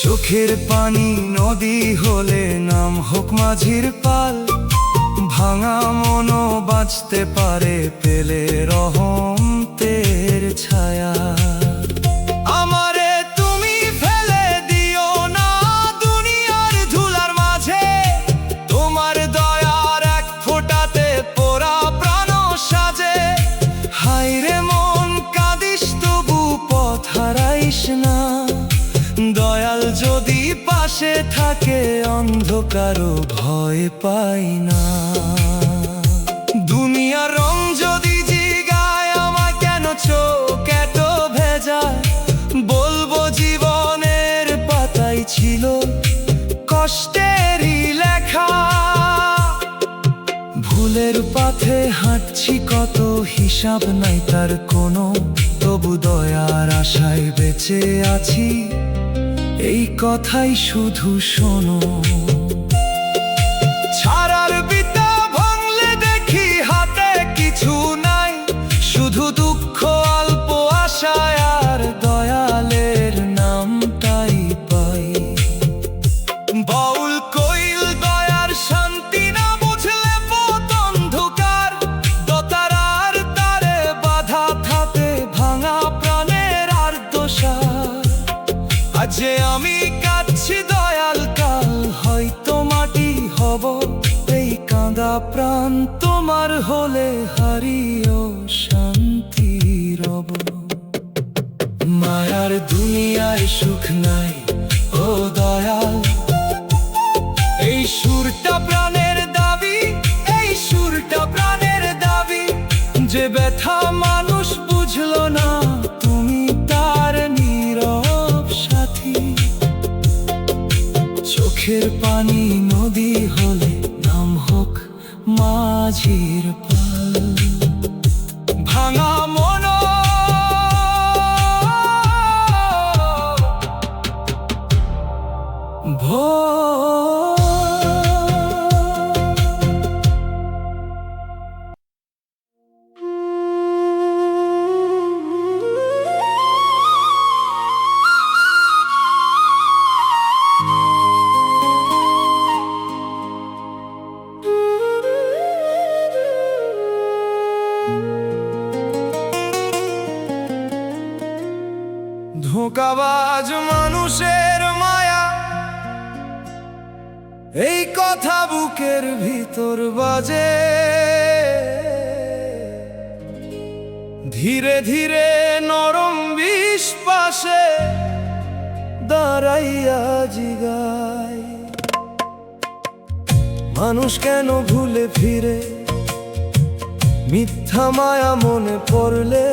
চোখের পানি নদী হলে নাম হোক মাঝির পাল ভাঙা মনও বাঁচতে পারে পেলে রহমতের ছায়া আমারে তুমি ফেলে দিও না দুনিয়ার ধুলার মাঝে তোমার দয়ার এক ফোঁটাতে পোড়া প্রাণ সাজে হায়রে মন কাঁদিস তবু পথ হারাইস না। দয়াল যদি পাশে থাকে অন্ধকারও ভয় পাই না। দুনিয়ার রং যদি জিগায় আমায় কেন চোখ এত ভেজায়, বলবো জীবনের পাতাই ছিল কষ্টেরই লেখা। ভুলের পথে হাঁটছি কত, হিসাব নাই তার কোনো, তবু দয়ার আশায় বেঁচে আছি, এই কথাই শুধু শোনো। ছাড়ার বিতা ভাঙলে দেখি হাতে কিছু নাই, শুধু দুঃখ অল্প আশায় আর দয়ালের নামটাই পাই। বাউল কইল দয়ার শান্তি না বুঝলে পথ অন্ধকার, দোতারার তারে বাধা থাকে ভাঙা প্রাণের আর দোষার। আজে আমি কাঁদছি দয়াল, কাল হয়তো মাটি হব, এই কাঁদা প্রাণ তোমার হলে হারিও শান্তি রব। মায়ার দুনিয়ায় সুখ নাই ও দয়াল, এই সুরটা প্রাণের দাবি, এই সুরটা প্রাণের দাবি। যে ব্যথা মানুষ বুঝলো না, তুমি তার নীরব সাথী। চোখের পানি নদী হলে নাম হোক মাঝির পাল। ভাঙা মন ধোঁকাবাজ মানুষের মায়া, এই কথা বুকের ভিতর বাজে। ধীরে ধীরে নরম বিষ পাশে দাঁড়াইয়া জিগায়, মানুষ কেন ভুলে ফিরে মিথ্যা মায়া মনে পড়লে।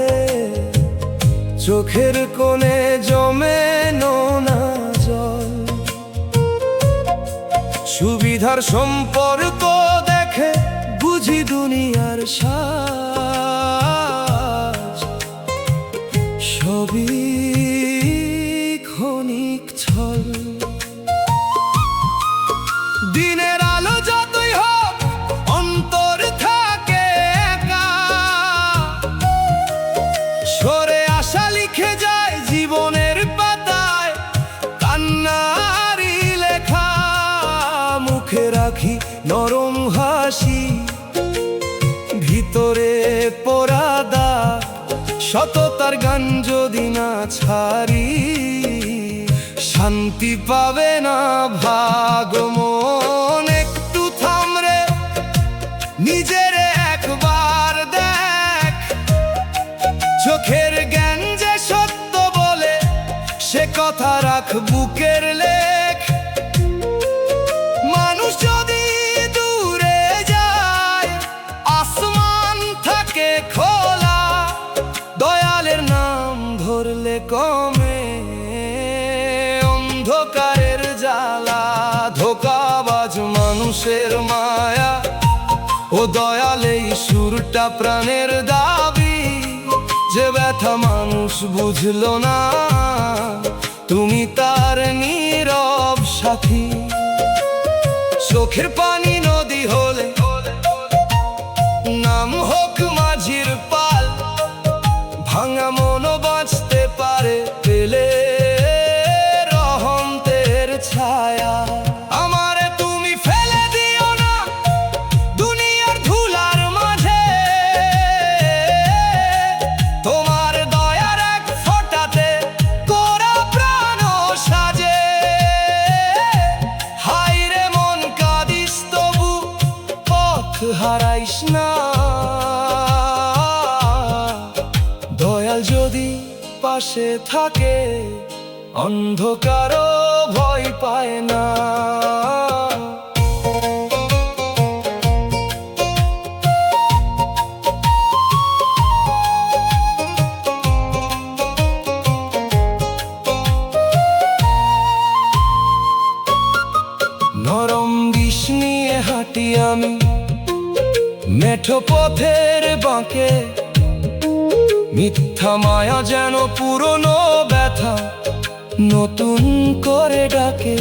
চোখের কোণে জমে নোনা জল, সুবিধার সম্পর্ক দেখে বুঝি দুনিয়ার সাজ। সবই ক্ষণিক ছল, দিনের আলো যতই হোক অন্তর থাকে একা। সরে আশা লিখে যায় জীবনের পাতায়, কান্নারি লেখা। মুখে রাখি নরম হাসি, ভিতরে পোড়া দাগ। সততার গান যদি না ছাড়ি, শান্তি পাবে না ভাগ মন। একটু থামরে নিজের একবার দেখ, চোখের জ্ঞান যে সত্য বলে সে কথা রাখ বুকের লেখ। মানুষ যদি দূরে যায় আসমান থাকে খোলা, দয়ালের নাম ধরলে কমে অন্ধকারের জ্বালা। ধোঁকাবাজ মানুষের মায়া, ও দয়াল এই সুরটা প্রাণের দাবি। যে ব্যথা মানুষ বুঝলো না, তুমি তার নীরব সাথী। চোখের পানি নদী হলে নাম হোক মাঝির পাল। ভাঙা মনও বাঁচতে পারে পেলে রহমতের ছায়া। আমারে তুমি ফেলে দিও না দুনিয়ার ধুলার মাঝে, তোমার দয়ার এক ফোঁটাতে কোরা প্রাণ সাজে। হায়রে মন কাঁদিস তবু পথ হারাইস না। দয়াল যদি পাশে থাকে, অন্ধকারও ভয় পায় না। নরম বিষ নিয়ে হাঁটি আমি মেঠো পথের বাঁকে, মিথ্যা মায়া যেন পুরনো ব্যথা নতুন করে ডাকে।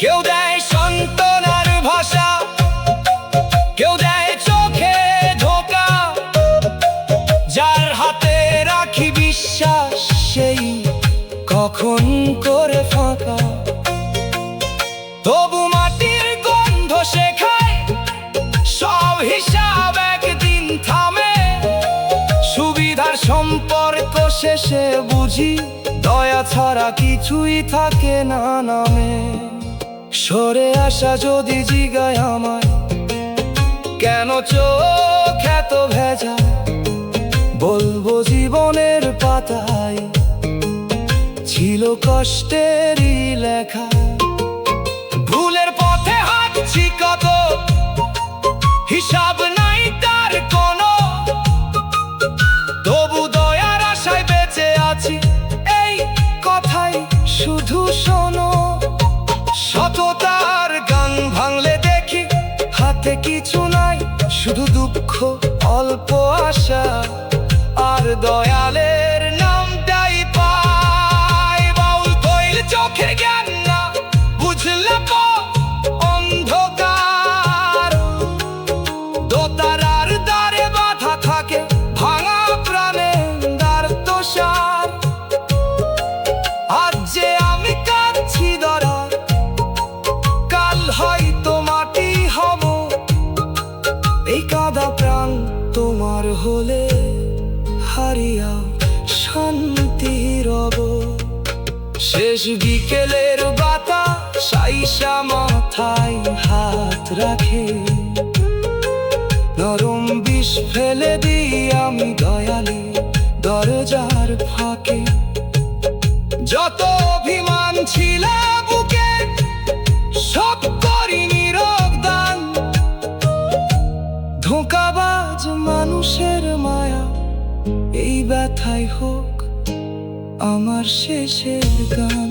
কেউ দেয় সান্ত্বনার ভাষা, কেউ দেয় চোখে ধোঁকা, যার হাতে রাখি বিশ্বাস সেই কখন করে ফাঁকা। তবু মাটির গন্ধ শেখায় সব হিসাব একদিন থামে। সুবিধার সম্পর্ক শেষে বুঝি দয়া ছাড়া কিছুই থাকে না নামে। সরে আসা যদি জিগায় আমায় কেন চোখ এত ভেজা, বলবো জীবনের পাতায় ছিল কষ্টেরই লেখা। ভুলের পথে হাঁটছি কত, হিসাব নাই তার কোনো, তবু দয়ার আশায় বেঁচে আছি এই কথাই শুধু শোনো। সততার গান ভাঙলে দেখি হাতে কিছু নাই, শুধু দুঃখ অল্প আশা, আর দয়ালের নামটাই পাই। বাউল কইল চোখের জ্ঞান না বুঝলে অন্ধকার, দোতারার দ্বারে বাধা থাকে ভাঙা প্রাণে দ্বার তোষার। আজ যে আমি কাঁদছি ধরা, কাল হয়তো মাটি হব, এই কাঁদা প্রাণ তোমার হলে হারিয়া শান্তি রব। শেষ বিকেলের বাতাস আইসা মাথায় হাত রাখে, নরম বিষ ফেলে দিই আমি দয়ালে দরজার ফাঁকে। যত অভিমান ছিল বুকে সব করি নীরব দান, ধোঁকাবাজ মানুষের মায়া এই ব্যথাই হোক আমার শেষের গান।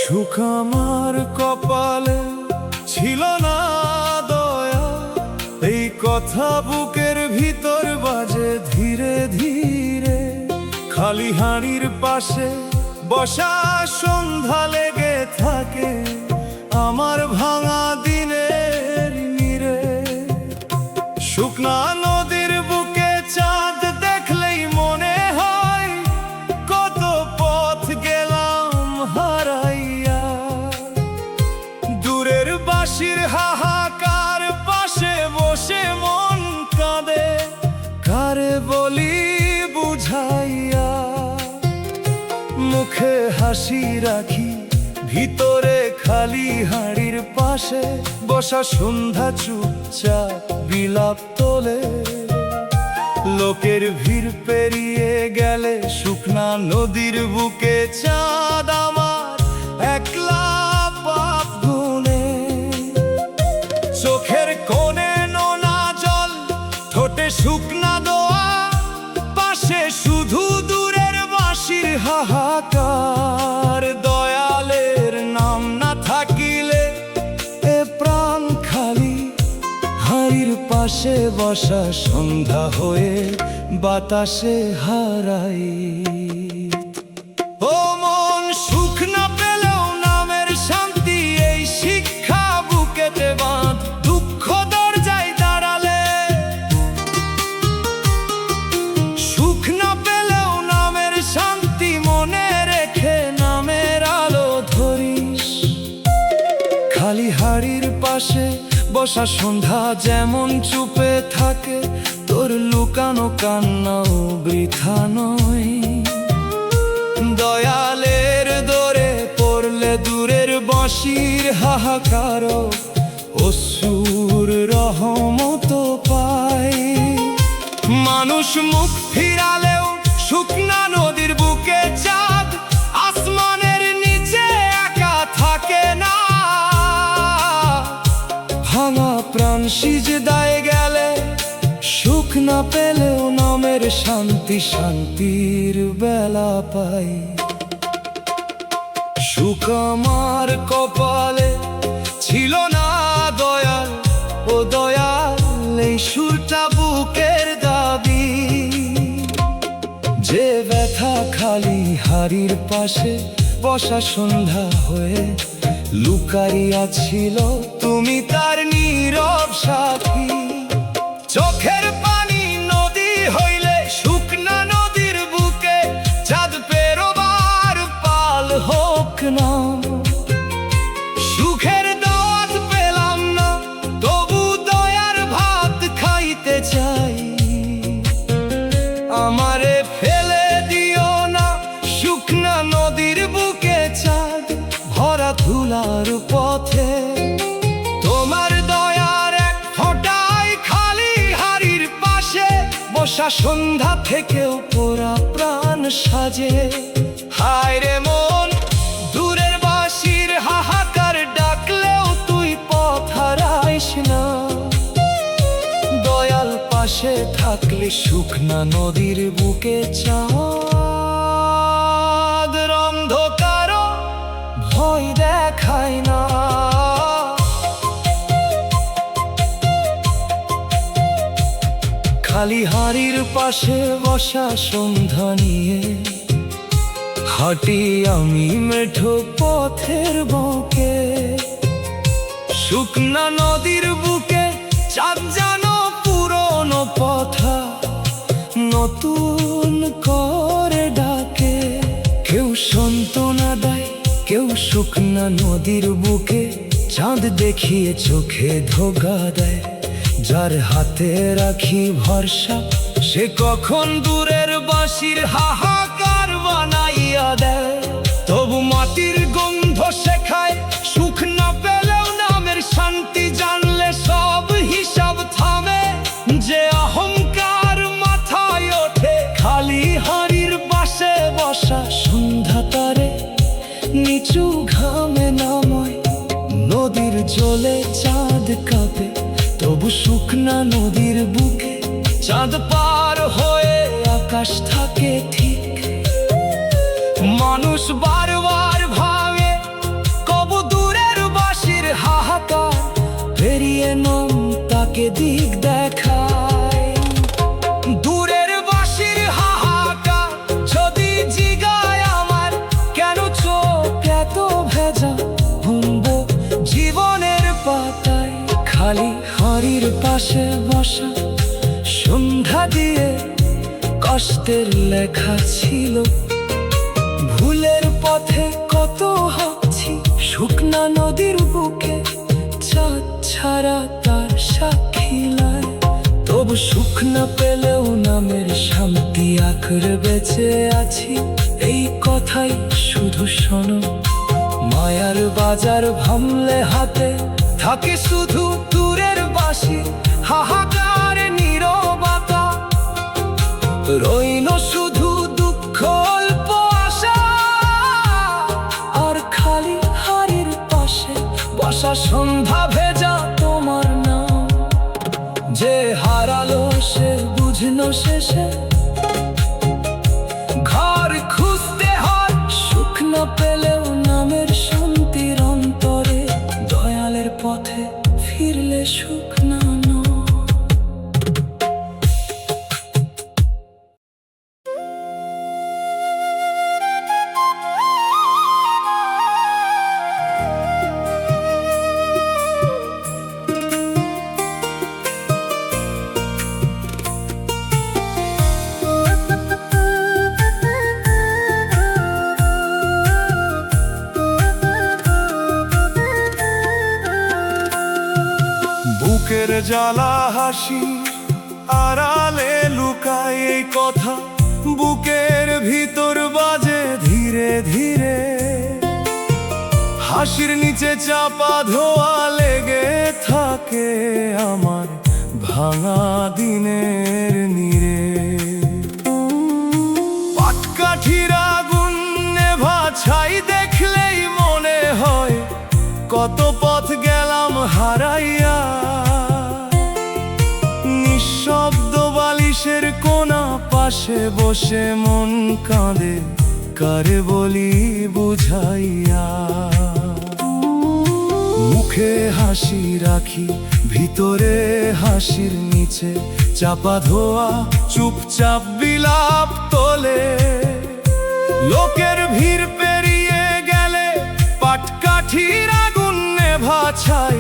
সুখ আমার কপালে ছিল না দয়া, এই কথা বুকের ভিতর বাজে ধীরে ধীরে। খালি হাঁড়ির পাশে বসা সন্ধ্যা লেগে থাকে আমার ভাঙা দিনের নীরে। শুকনা নদীর বুকে চাঁদ দেখলেই মনে হয় কত পথ গেলাম হারাইয়া। দূরের বাঁশির হাহাকার পাশে বসে মন কাঁদে, কারে বলি বুঝাইয়া। মুখে হাসি রাখি ভিতরে খালি হাঁড়ির পাশে বসা সন্ধ্যা চুপচাপ বিলাপ তোলে। লোকের ভিড় পেরিয়ে গেলে শুকনা নদীর বুকে চাঁদ আমার একলা পাপ গুনে। চোখের কোণে নোনা জল, ঠোঁটে শুকনা দোয়া, পাশে শুধু দূরের বাঁশির হাহাকার। দয়ালের নাম না থাকিলে এ প্রাণ খালি, হাঁড়ির পাশে বসা সন্ধ্যা হয়ে বাতাসে হারাই। ও মন সুখ না পেলেও নামের শান্তি, এই শিক্ষা বুকেতে বাঁধ। দুঃখ দরজায় দাঁড়ালে বসা সন্ধ্যা যেমন চুপে থাকে, তোর লুকানো কান্নাও বৃথা নয়। দয়ালের দরে পড়লে দূরের বাঁশির হাহাকার, অশ্রুর রহমত পায়। মানুষ মুখ ফিরালেও শুকনা নদীর বুকে চাঁদ, আসমানের নিচে একা থাকে না। ভাঙা প্রাণ সিজদায় গেলে সুখ না পেলেও নামের শান্তি, শান্তির বেলা পাই। সুখ আমার কপালে ছিল না দয়াল, ও দয়াল এই সুরটা বুকের দাবি। যে ব্যথা খালি হাড়ির পাশে বসা সন্ধ্যা হয়ে লুকাইয়া ছিল, তুমি তার নীরব সাথী। চোখের পানি নদী হইলে শুকনা নদীর বুকে চাঁদ পেরোবার পাল হোক না। সুখের দাওয়াত পেলাম না, তবু দয়ার ভাত খাইতে চাই। আমারে ফেলে দিও না শুকনা নদীর বুকে চাঁদ ভরা ধুলার পথে। তোমার দয়ার এক ফোঁটায় খালি হাড়ির পাশে বসা সন্ধ্যা থেকেও পোড়া প্রাণ সাজে। হায় রে মন, দূরের বাঁশির হাহাকার ডাকলেও তুই পথ হারাইস না। দয়াল পাশে থাকলে শুকনা নদীর বুকে চাঁদ অন্ধকার ভয় দেখায় না। খালি হাড়ির পাশে বসা সন্ধ্যা নিয়ে হাঁটি আমি মেঠো পথের বুকে। শুকনা নদীর বুকে চাঁদ জানো পুরনো পথা নতুন করে ডাকে। কেউ সান্ত্বনা দেয়, কেউ শুকনা নদীর বুকে চাঁদ দেখিয়ে চোখে ধোঁকা দেয়। যার হাতে রাখি ভরসা, সে কখন দূরের বাঁশির হাহাকার বানাইয়া দেয়। তবু মাটির গন্ধ শেখায় সুখ না পেলেও নামের শান্তি জানলে সব হিসাব থামে। যে অহংকার মাথায় ওঠে খালি হাড়ির পাশে বসা সন্ধ্যা তারে নিচু ঘামে নামায়। নদীর জলে চাঁদ কাঁপে, তবু শুকনা নদীর বুকে চাঁদ পার হয়ে আকাশ থাকে ঠিক। মানুষ বারবার ভাবে কবু দূরের বাঁশির হাহাকার পেরিয়ে নাম তাকে দিক দেখায়। দূরের বাঁশির হাহাকার যদি জিগায় আমার, কেন চোখ এত ভেজা বুনবো জীবনের পাতায়। খালি হাড়ির পাশে বসা সন্ধ্যা দিয়ে কষ্টের লেখা ছিল। ভুলের পথে কত হাঁটছি শুকনা নদীর বুকে, চাঁদ ছাড়া তার সাক্ষী লাই। তবু সুখ না পেলেও নামের শান্তি আঁকড়ে বেঁচে আছি। এই কথাই শুধু শোনো, মায়ার বাজার ভাঙলে হাতে থাকে শুধু দূরের বাঁশি হাহাকার নীরবতা। রইল শুধু দুঃখ অল্প আশা, আর খালি হাড়ির পাশে বসা সন্ধ্যা ভেজা তোমার নাম। যে হারালো সে বুঝলো শেষে ঘর খুঁজতে হয় সুখ না পেলেও নামের শান্তির অন্তরে। দয়ালের পথে ফিরলে সুখ না নয়। জ্বালা হাসি আড়ালে লুকায় এই কথা বুকের ভিতর বাজে ধীরে ধীরে। হাসির নিচে চাপা ধোয়া লেগে থাকে আমার ভাঙা দিনের নীড়ে। পাটকাঠির আগুন নেভা ছাই দেখলেই মনে হয় কত পথ গেলাম হারাইয়া। নিঃশব্দ বালিশের কোনা পাশে বসে মন কাঁদে কারে বলি বুঝাইয়া। মুখে হাসি রাখি ভিতরে হাসির নিচে চাপা ধোয়া চুপচাপ বিলাপ তোলে। লোকের ভিড় পেরিয়ে গেলে পাটকাঠির আগুন নেভা ছাই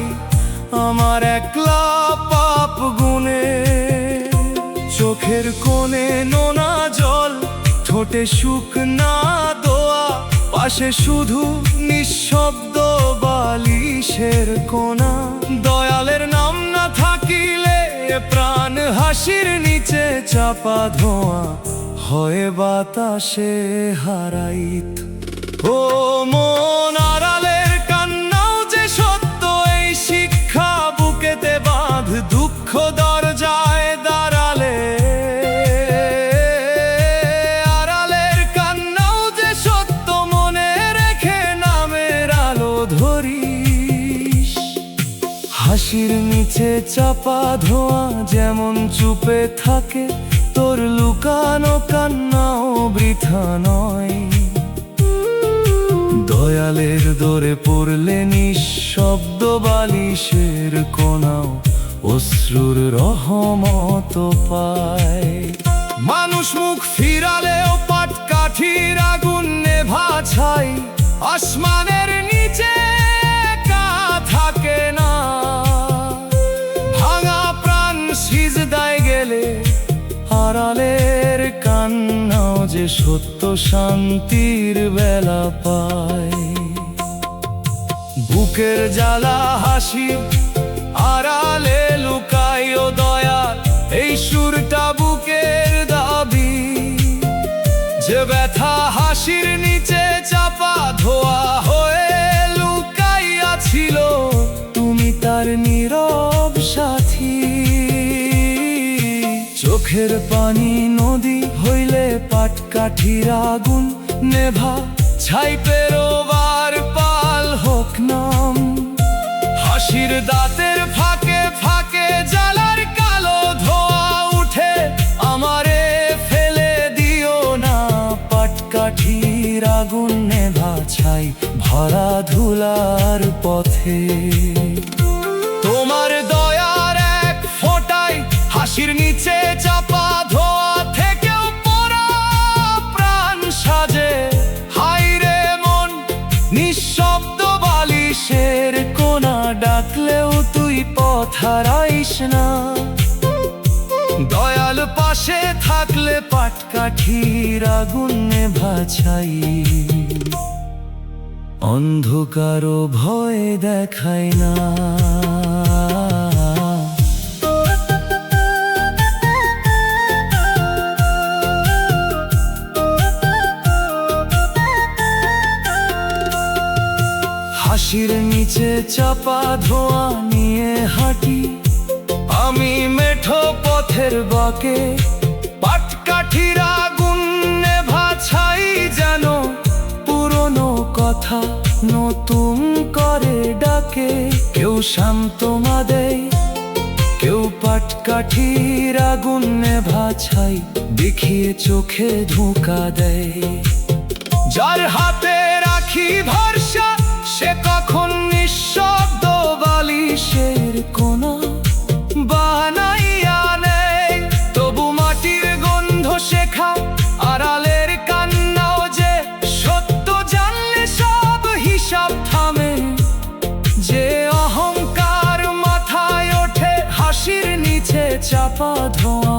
আমার একলা পাপ গুনে। চোখের কোণে নোনা জল ঠোঁটে শুকনা দোয়া পাশে শুধু নিঃশব্দ বালিশের কোনা। দয়ালের নাম না থাকিলে প্রাণ হাসির নিচে চাপা ধোঁয়া হয়ে বাতাসে হারাইত। ও মন আড়ালের কান্নাও যে সত্য এই শিক্ষা বুকেতে বাঁধ দুঃখ দরজায় দাঁড়ালে। আড়ালের কান্নাও যে সত্য মনে রেখে নামের আলো ধরিস। হাসির নিচে চাপা ধোঁয়া যেমন চুপে থাকে তোর লুকানো কান্নাও বৃথা নয়। দয়ালের দরে পড়লে নিঃশব্দ বালিশের কোনাও অশ্রুর রহমত পায়। মানুষ মুখ ফিরালেও পাটকাঠির আগুন নেভা ছাই আসমানের নিচে একা থাকে না। ভাঙা প্রাণ সিজদায় গেলে আড়ালের কান্নাও যে সত্য শান্তির বেলা পায়। বুকের জ্বালা হাসি আড়ালে লুকায় ও দয়া এই সুরটা বুকের দাবি। যে ব্যথা হাসির নিচে চাপা ধোয়া হয়ে লুকাইয়াছিল তুমি তার নীরব সাথী। চোখের পানি নদী হইলে পাটকাঠির আগুন নেভা ছাই পেরোবার পাল হোক নাম। হাসির দাঁতের ফাঁকে ফাঁকে জ্বালার কালো ধোয়া উঠে আমারে ফেলে দিও না। পাটকাঠির আগুন নেভা ছাই ভরা ধুলার পথে। তোমার দয়ার এক ফোঁটায় হাসির নিচে চাপা ধোয়া থেকেও পরা প্রাণ সাজে। হাইরে মন নিঃশব্দ বালিশের কোনা ডাকলেও তুই পথ হারাইস না। দয়াল পাশে থাকলে পাটকাঠির আগুন নেভা ছাই অন্ধকারও ভয় দেখায় না। হাসির নিচে চাপা ধোঁয়া নিয়ে হাঁটি আমি মেঠো পথের বাঁকে। পাটকাঠির আগুন নেভা ছাই যেন পুরনো কথা নতুন করে ডাকে। কেউ সান্ত্বনা দেয় কেউ পাটকাঠির আগুন নেভা ছাই দেখিয়ে চোখে ধোঁকা দেয়। যার হাতে রাখি ভরসা সে কখন নিঃশব্দ বালিশের কোনা বানাইয়া নেয়। তবু মাটির গন্ধ শেখা আড়ালের কান্নাও যে সত্য জানলে সব হিসাব থামে। যে অহংকার মাথায় ওঠে হাসির নিচে চাপা ধোঁয়া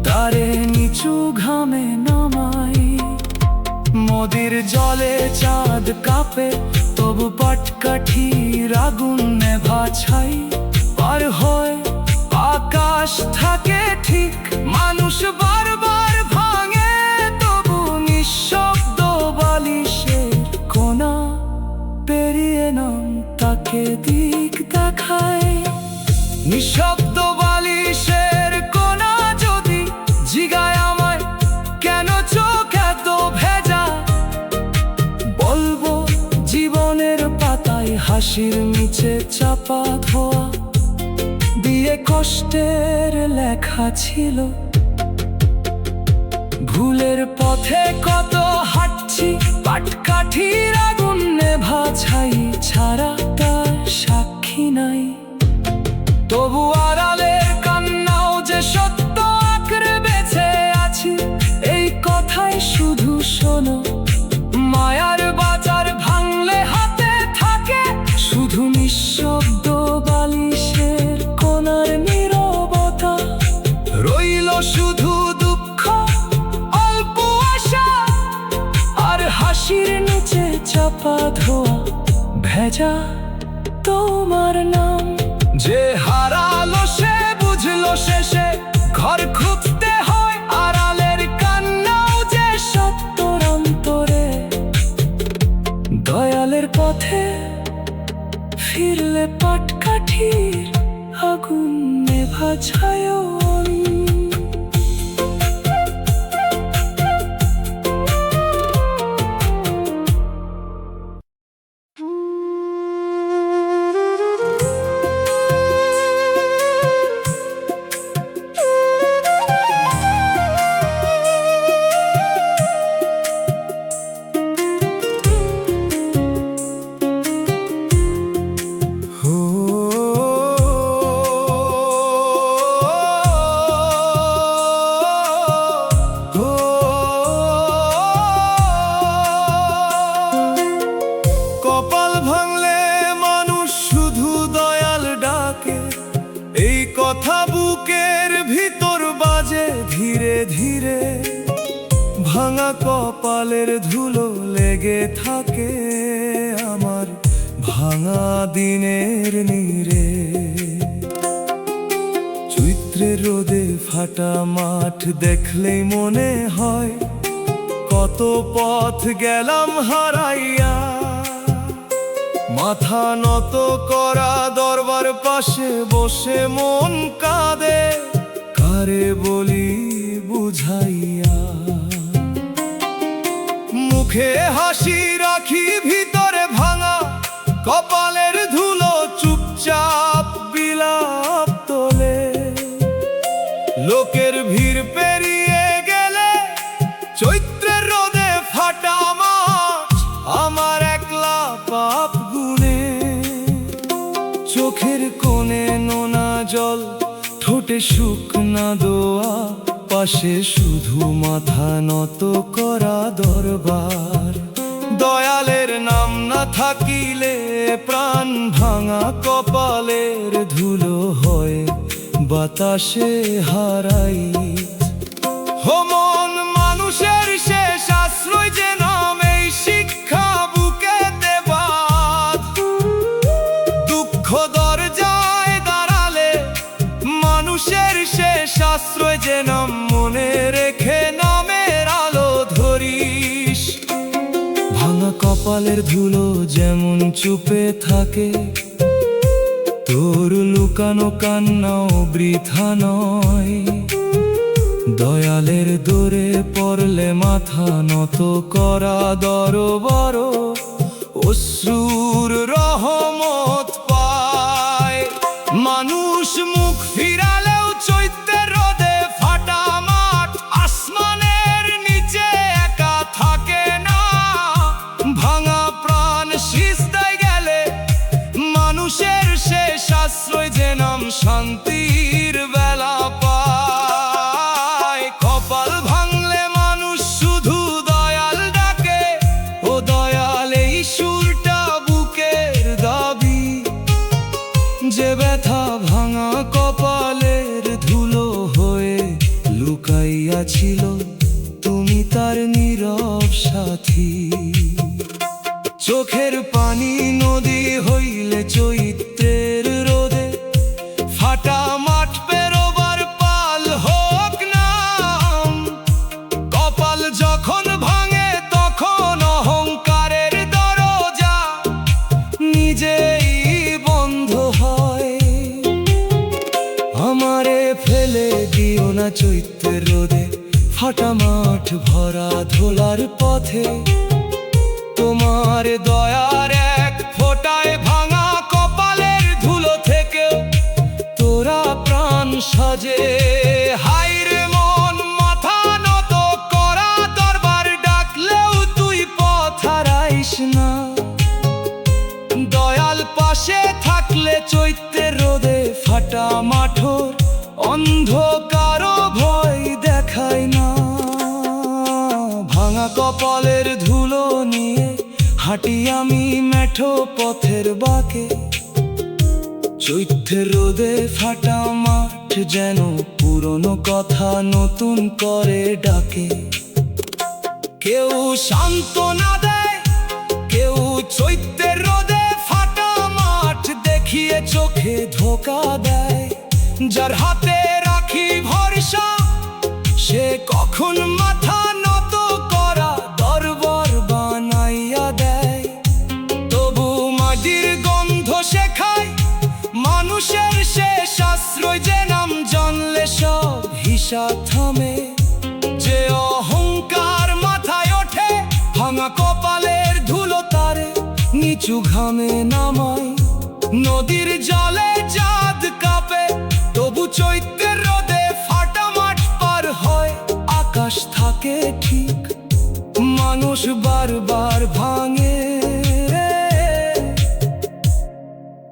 তারে নিচু ঘামে নামাই। নদীর জলে চাঁদ কাঁপে তবু পাটকাঠির আগুন নেভা ছাই পার হয় পাশ থাকে ঠিক, মানুষ বারবার ভাঙে তবু নিঃশব্দ বালিশের কোনা পেরিয়ে নাম তাকে দিক দেখায়। নিঃশব্দ বালিশের কোনা যদি জিগায় আমায় কেন চোখ এত ভেজা, বলবো জীবনের পাতায় হাসির নিচে চাপা ধোয়া দিয়ে কষ্টের লেখা ছিল। ভুলের পথে কত হাঁটছি, পাটকাঠির আগুন নেভা ছাই ছাড়া তার সাক্ষী নাই। তবু আড়ালের কান্নাও যে সত্য আঁকড়ে বেঁচে আছি, এই কথাই শুধু শোনো। মায়ার বাজার ভাঙলে হাতে থাকে শুধু নিঃশব্দ বালিশের কোনার নীরবতা। রইল শুধু দুঃখ, অল্প আশা আর হাসির নিচে চাপা ধোয়া ভেজা তোমার নাম। যে হারালো সে বুঝলো শেষে ঘর খুঁজতে হয় আড়ালের কান্নাও যে সত্যর অন্তরে। দয়ালের পথে ফিরলে পাটকাঠির আগুন নেভা ছায়ন। কপাল ভাঙলে মানুষ শুধু দয়াল ডাকে, এই কথা বুকের ভিতর বাজে ধীরে ধীরে। ভাঙা কপালের ধুলো লেগে থাকে আমার ভাঙা দিনের নীড়ে। চৈত্রের রোদে ফাটা মাঠ দেখলেই মনে হয় কত পথ গেলাম হারাইয়া। মাথা নত করা দরবার পাশে বসে মন কাঁদে, কারে বলি বুঝাইয়া। মুখে হাসি রাখি ভিতরে ভাঙা কপালের ধুলো চুপচাপ বিলাপ তোলে। লোকের ভিড় পেরিয়ে গেলে চৈত্রের রোদে ফাটা মাঠ আমার একলা পাপ গুনে। চোখের কোণে নোনা জল, ঠোঁটে শুকনা দোয়া, পাশে শুধু মাথা নত করা দরবার। দয়ালের নাম না থাকিলে প্রাণ ভাঙা কপালের ধুলো হয় বাতাসে হারাই। হো মন মানুষের শেষ আশ্রয় যে নাম, এই শিক্ষা বুকে দেবাদ। দুঃখ দরজায় দাঁড়ালে মানুষের শেষ আশ্রয় যে নাম, মনে রেখে নামের আলো ধরিস। ভাঙা কপালের ধুলো যেমন চুপে থাকে, তোর লুকানো কান্নাও বৃথা নয়। দয়ালের দোরে পড়লে মাথা নত করা দরবার, অশ্রুর রহমত পায়। মানুষ মুখ ফিরালেও চৈত্রের রোদে ফাটা মাঠ আসমানের নিচে একা থাকে না। ভাঙা প্রাণ সিজদায় গেলে মানুষের শেষ আশ্রয় যে নাম, শান্তির বেলা পায়। কপাল ভাঙলে মানুষ শুধু দয়াল ডাকে, ও দয়াল এই সুরটা বুকের দাবি। যে ব্যথা ভাঙা কপালের ধুলো হয়ে লুকাইয়াছিল, তুমি তার নীরব সাথী। চোখের পানি নদী হইলে চৈত্রের রোদে ফাটা মাঠ পেরোবার না চৈত্রের রোদে ফাটা মাঠ ভরা ধোলার পথে। তোমার দয়ার এক ফোঁটায় ভাঙা কপালের ধুলো থেকে তোরা প্রাণ সাজে। হায়রে মন মাথা নত করা দরবার ডাকলেও তুই পথ হারাইস না। দয়াল পাশে থাকলে চৈত্রের রোদে ফাটা মাঠর অন্ধকার ভয় দেখায় না। ভাঙা কপালের ধুলো নিয়ে হাঁটি আমি মেঠো পথের বাঁকে। চৈত্রের রোদে ফাটা মাঠ যেন পুরনো কথা নতুন করে ডাকে। কেউ সান্ত্বনা দেয়, কেউ চৈত্রের রোদে ফাটা মাঠ দেখিয়ে চোখে ধোঁকা দেয়। যার হাতে রাখি ভরসা সে কখন মাথা নত করা দরবার বানাইয়া দেয়। তবু মাটির গন্ধ শেখায় মানুষের শেষ আশ্রয়, যে নাম জানলে সব হিসাব থামে। যে অহংকার মাথায় ওঠে ভাঙা কপালের ধুলো তারে নিচু ঘামে নামায়। নদীর জলে চাঁদ কাঁপে তবু চৈত্রের রোদে ফাটা মাঠ পার হয়। আকাশ থাকে ঠিক, মানুষ বারবার ভাঙে,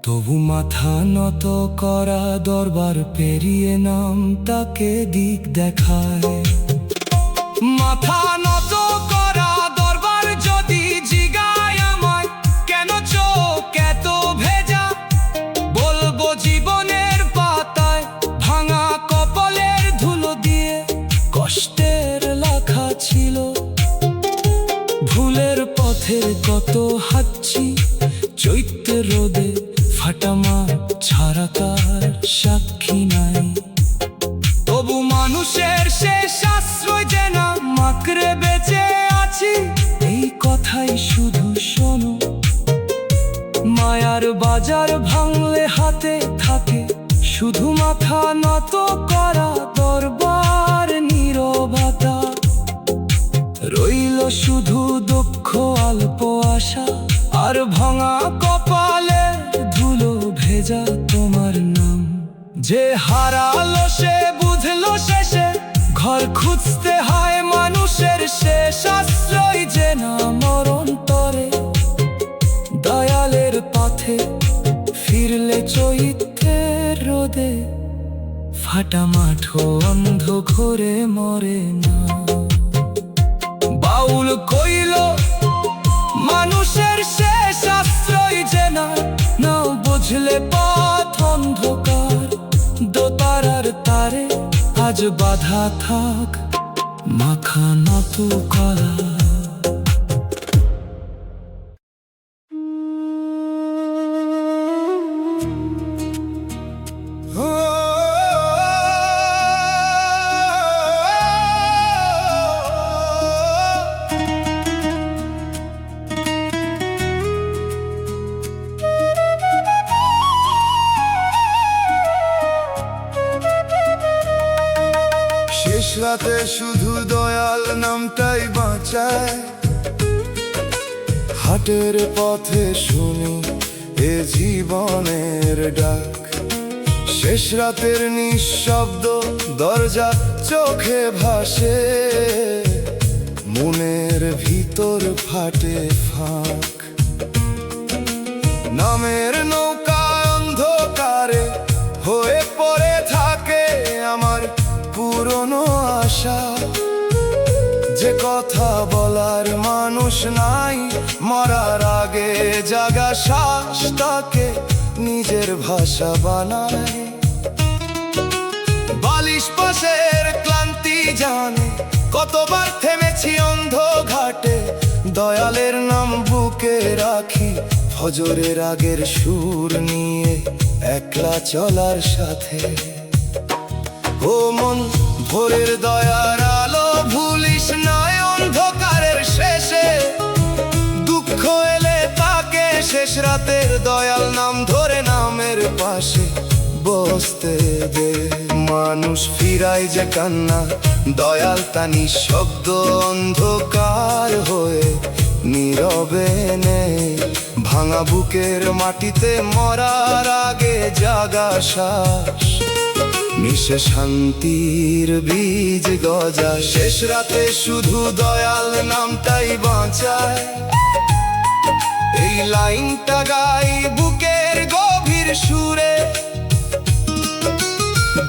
তবু মাথা নত করা দরবার পেরিয়ে নাম তাকে দিক দেখায়। মাথা নত করা দরবার যদি জিগায় আমায় কেন চোখ এত ভেজা, বলবো জীবনের পাতায় ভাঙা কপালের ধুলো দিয়ে কষ্টের লেখা ছিল। ভুলের পথের কত হাঁটছি চৈত্রের রোদে ফাটা মাঠ ছাড়া তার সাক্ষী নাই। তবু মানুষের শেষ আশ্রয় যে না মাকড়ে বেঁচে আছি এই কথাই শুধু শোনো। মায়ার বাজার ভাঙলে হাতে থাকে শুধু মাথা নত করা দরবার নীরবতা। রইল শুধু দুঃখ অল্প আশা আর ভাঙা কপালে ধুলো ভেজা তোমার নাম। যে হারালো সে বুঝলো শেষে ঘর খুঁজতে হয় মানুষের শেষ আশ্রয় যে না মরণ তরে। দয়ালের পথে ফিরলে চৈত্রের রোদে ফাটা মাঠ অন্ধ ঘরে মরে না। বাউল কইল মানুষের শেষ আশ্রয় যে না, নাও বুঝলে পথ অন্ধকার। দোতারার তারে আজ বাধা থাক মাখা নত করা। শেষ রাতে শুধু দয়াল নামটাই বাঁচায়। হাটের পথে শুনি এ জীবনের ডাক। শেষ রাতের নিঃশব্দ দরজা চোখে ভাসে, মনের ভিতর ফাটে ফাঁক। নামের নৌকা অন্ধকারে হয়ে পড়ে থাকে আমার পুরনো আশা। যে কথা বলার মানুষ নাই, মরার আগে জাগা শ্বাস তাকে নিজের ভাষা বানায়। বালিশ পাশের ক্লান্তি জানে কতবার থেমেছি অন্ধ ঘাটে। দয়ালের নাম বুকে রাখি ফজরের আগের সুর নিয়ে একলা চলার সাথে। ও মন ভোরের দয়ার আলো ভুলিস না অন্ধকারের শেষে। দুঃখ এলে তাকে শেষ রাতের দয়াল নাম ধরে নামের পাশে বসতে দে। মানুষ ফিরায় যে কান্না, দয়াল তা নিঃশব্দ অন্ধকার হয়ে নীরবে নেই। ভাঙা বুকের মাটিতে মরার আগে জাগা শ্বাস, মিশে শান্তির বীজ গজা। শেষ রাতে শুধু দয়াল নামটাই বাঁচায়, এই লাইনটা গাই বুকের গভীর সুরে।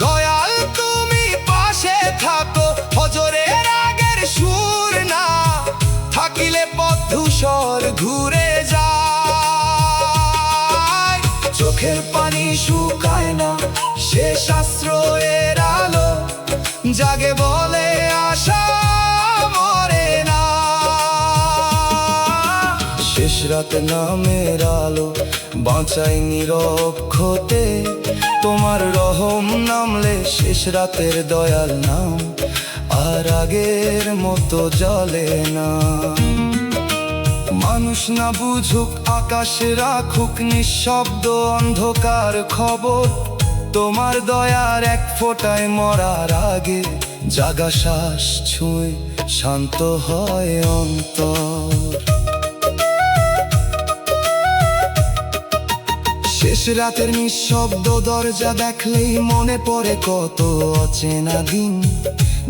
দয়াল তুমি পাশে থাকো, ফজরের আগের সুর না থাকিলে পথ ধূসর ঘুরে যায়। চোখের পানি শুকায় না, শেষ আশ্রয়ের আলো জাগে বলে আশা মরে না। শেষ রাতে নামের আলো বাঁচাই নীরব ক্ষতে, তোমার রহম নামলে শেষ রাতের দয়াল নাম আর আগের মতো জ্বলে না। মানুষ না বুঝুক, আকাশে রাখুক নিঃশব্দ অন্ধকার খবর, তোমার দয়ার এক ফোঁটায় মরার আগে জাগা শ্বাস ছুঁয়ে শান্ত হয় অন্তর। শেষ রাতের নিঃশব্দ দরজা দেখলেই মনে পড়ে কত অচেনা দিন।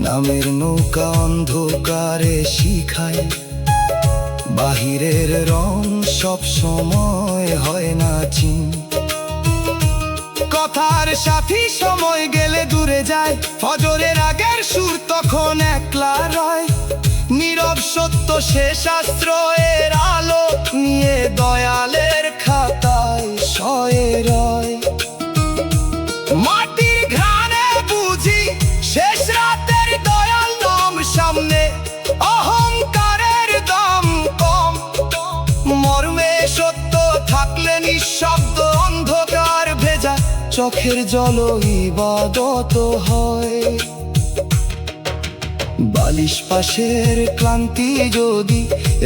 নামের নৌকা অন্ধকারে শিখায়, বাহিরের রং সব সময় হয় না চিন। কথার সাথী সময় গেলে দূরে যায়, ফজরের আগের সুর তখন একলা রয়। নীরব সত্য শেষ আশ্রয়ের আলো নিয়ে দয়ালের খাতায় শয়ে রয়। মাটির ঘ্রাণে বুঝি শেষ রাতের দয়াল নাম সামনে, অহংকারের দাম কম। মর্মে সত্য থাকলে নিঃশব্দ অন্ধকার ভেজা, চোখের জল ইবাদত হয়। বালিশ পাশের ক্লান্তি যদি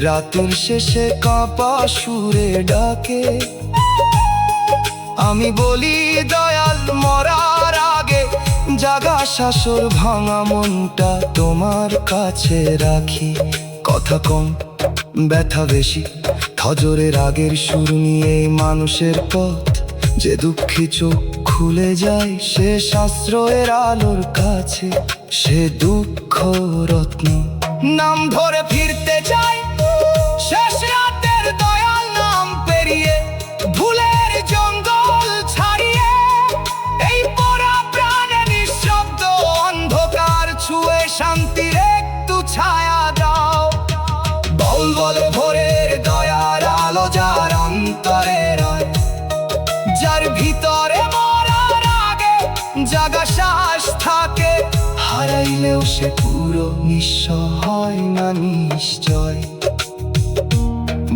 রাতের শেষে কাঁপা সুরে ডাকে, আমি বলি দয়াল মরার আগে জাগা শাসর ভাঙা মনটা তোমার কাছে রাখি। কথা কম ব্যথা বেশি, ফজরের আগের সুর নিয়ে মানুষের পথ যে দুঃখী চোখ খুলে যায় শেষ আশ্রয়ের আলোর কাছে। সে দুঃখ রত্ন নাম ধরে ফিরতে চাই, শেষ রাতের দয়াল নাম পেরিয়ে ভুলের জঙ্গল ছাড়িয়ে। এই পোড়া প্রাণে নিঃশব্দ অন্ধকার ছুঁয়ে শান্তির একটু ছায়া দাও। বল বলে ভোরের দয়ার আলো যার অন্তরে রয়, যার ভিতরে মরার আগে জাগা শ্বাস থাকে। হারাইলেও সে পুরো নিঃস্ব হয় না নিশ্চয়।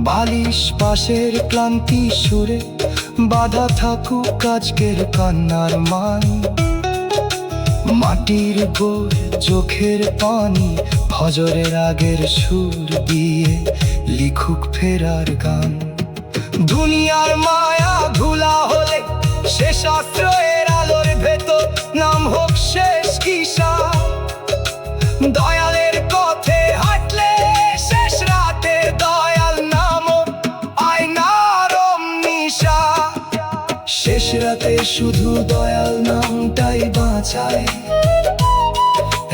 বালিশ পাশের ক্লান্তি সুরে বাধা থাকুক আজকের কান্নার মান। মাটির গোর চোখের পানি ফজরের আগের সুর দিয়ে লিখুক ফেরার গান। দুনিয়ার মায়া ধুলা হলে শেষ আশ্রয়ের আলোর ভেতর নাম হোক শেষ কিসা। দয়ালের পথে হাঁটলে শেষ রাতে দয়াল নাম আয়নার নিশা। শেষ রাতে শুধু দয়াল নামটাই বাঁচায়,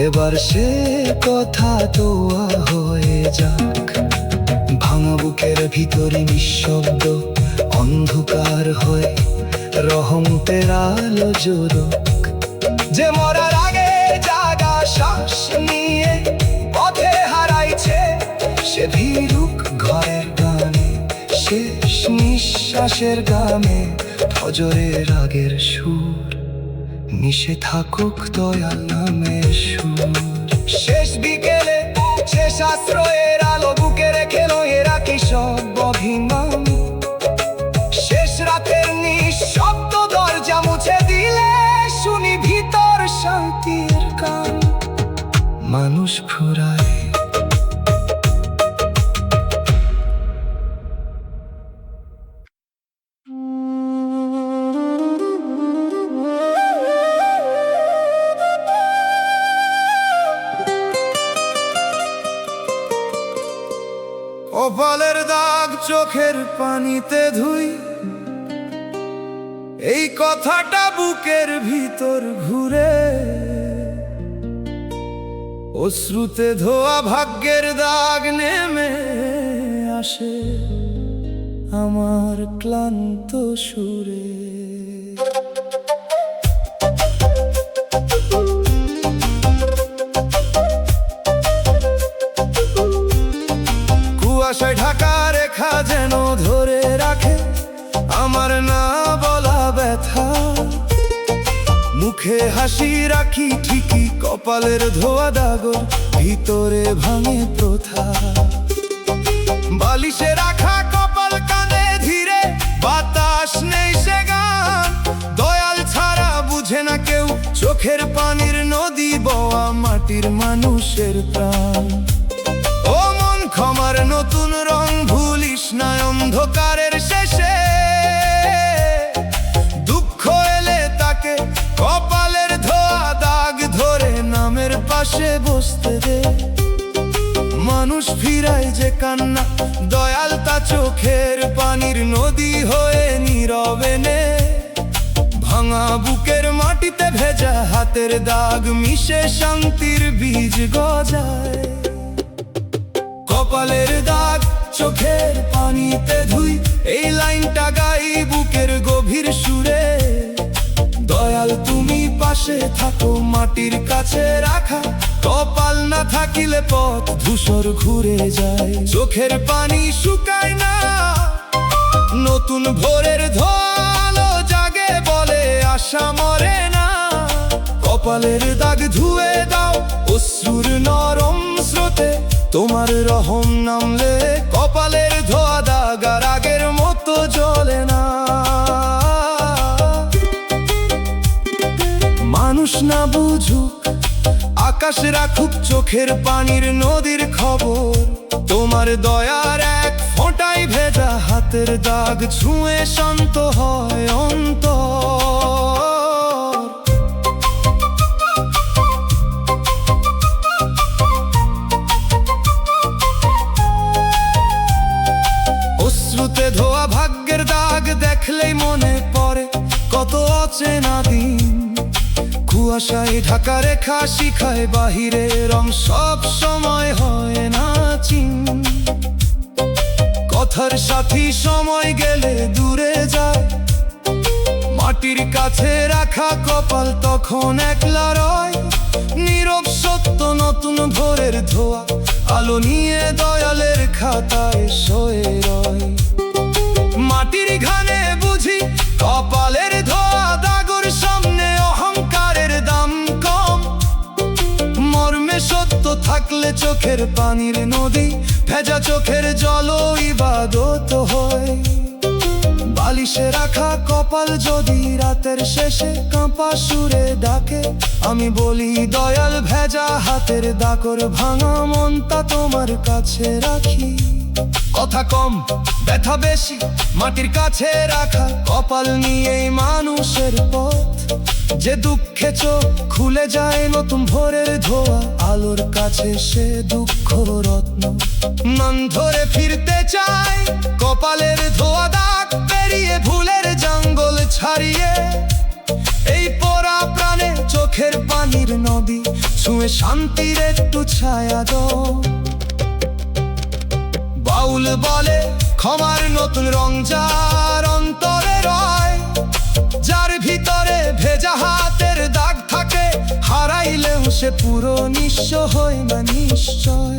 এবার সে কথা দোয়া হয়ে যাক। ভাঙা বুকের ভিতরে নিঃশব্দ অন্ধকার হয়ে রহমতের আলো জোরক। যে মরার আগে জাগা শ্বাস নিয়ে পথে হারাইছে, সে ভিড়ুক ঘরের গানে শেষ নিঃশ্বাসের গানে। ফজরের আগের সুর মিশে থাকুক দয়াল নামের সুর। শেষ বিকেলে শেষ আশ্রয়ের আলো বুকে রেখে নয়ে রাখি সব অভিমান। শেষ রাতের নিঃশব্দ দরজা মুছে দিলে শুনি ভিতর শান্তির গান। মানুষ ফুরায় কপালের দাগ চোখের পানিতে ধুই, এই কথাটা বুকের ভিতর ঘুরে, অশ্রুতে ধোয়া ভাগ্যের দাগ নেমে আসে আমার ক্লান্ত সুরে। কুয়াশায় ঢাকা রেখা যেন ধরে রাখে আমার না বলা ব্যথা, মুখে হাসি রাখি ঠিকই কপালের ধোয়া দাগর ভিতরে ভাঙে প্রথা। বালিশে রাখা কপাল কাঁদে ধীরে, বাতাস নেই সে গান, দয়াল ছাড়া বুঝে না কেউ চোখের পানির নদী বওয়া মাটির মানুষের প্রাণ। ও মন ক্ষমার নতুন রং ভুলিস না অন্ধকারের শেষে, দুঃখ এলে তাকে কপালের ধোয়া দাগ ধরে নামের পাশে বসতে দে। মানুষ ফিরায় যে কান্না দয়াল তা চোখের পানির নদী হয়ে নীরবে নে, ভাঙা বুকের মাটিতে ভেজা হাতের দাগ মিশে শান্তির বীজ গজায়। কপালের দাগ চোখের পানিতে ধুই, এই লাইনটা গাই বুকের গভীর সুরে, দয়াল তুমি পাশে থাকো মাটির কাছে রাখা, কপাল না থাকিলে পথ ধূসর ঘুরে যায়। চোখের পানি শুকায় না, নতুন ভোরের ধোয়ালো জাগে বলে আশা মরে না। কপালের দাগ ধুয়ে দাও অশ্রুর নরম স্রোতে, তোমার রহম নামলে কপালের ধোয়া দাগ আর আগের মতো জ্বলে না। মানুষ না বুঝুক আকাশ রাখুক চোখের পানির নদীর খবর, তোমার দয়ার এক ফোঁটাই ভেজা হাতের দাগ ছুঁয়ে শান্ত হয় অন্তর। অশ্রুতে ধোয়া ভাগ্যের দাগ দেখলেই মনে পড়ে কত অচেনা দিন, কুয়াশায় ঢাকা রেখা শিখায় বাহিরে রং সব সময় হয় না চিন। কথার সাথী সময় গেলে দূরে যায়, মাটির কাছে রাখা কপাল তখন একলা রয়। নীরব সত্য নতুন ভোরের ধোয়া আলো নিয়ে দয়ালের খাতায় শোয়ে রয়। মাটির ঘানে বুঝি কপালের ধোয়া দাগর সামনে অহংকারের দাম কম, মর্মে সত্য থাকলে চোখের পানির নদী ভেজা চোখের জল ইবাদত হয়। বালিশে রাখা কপাল যদি রাতের শেষে কাঁপা সুরে ডাকে, আমি বলি দয়াল ভেজা হাতের দাগর ভাঙা মনটা তোমার কাছে রাখি। কথা কম ব্যথা বেশি মাটির কাছে রাখা কপাল নিয়েই মানুষের পথ, যে দুঃখে চোখ খুলে যায় নতুন ভোরের ধোয়া আলোর কাছে সে দুঃখ রত্ন। মন ধরে ফিরতে চাই কপালের ধোয়া দাগ পেরিয়ে ভুলের জঙ্গল ছাড়িয়ে, এই পোড়া প্রাণে চোখের পানির নদী ছুঁয়ে শান্তির একটু ছায়া দাও। বাউল বলে ক্ষমার নতুন রং যার অন্তরে রয়, যার ভিতরে ভেজা হাতের দাগ থাকে হারাইলেও সে পুরো নিঃস্ব হয় না নিশ্চয়।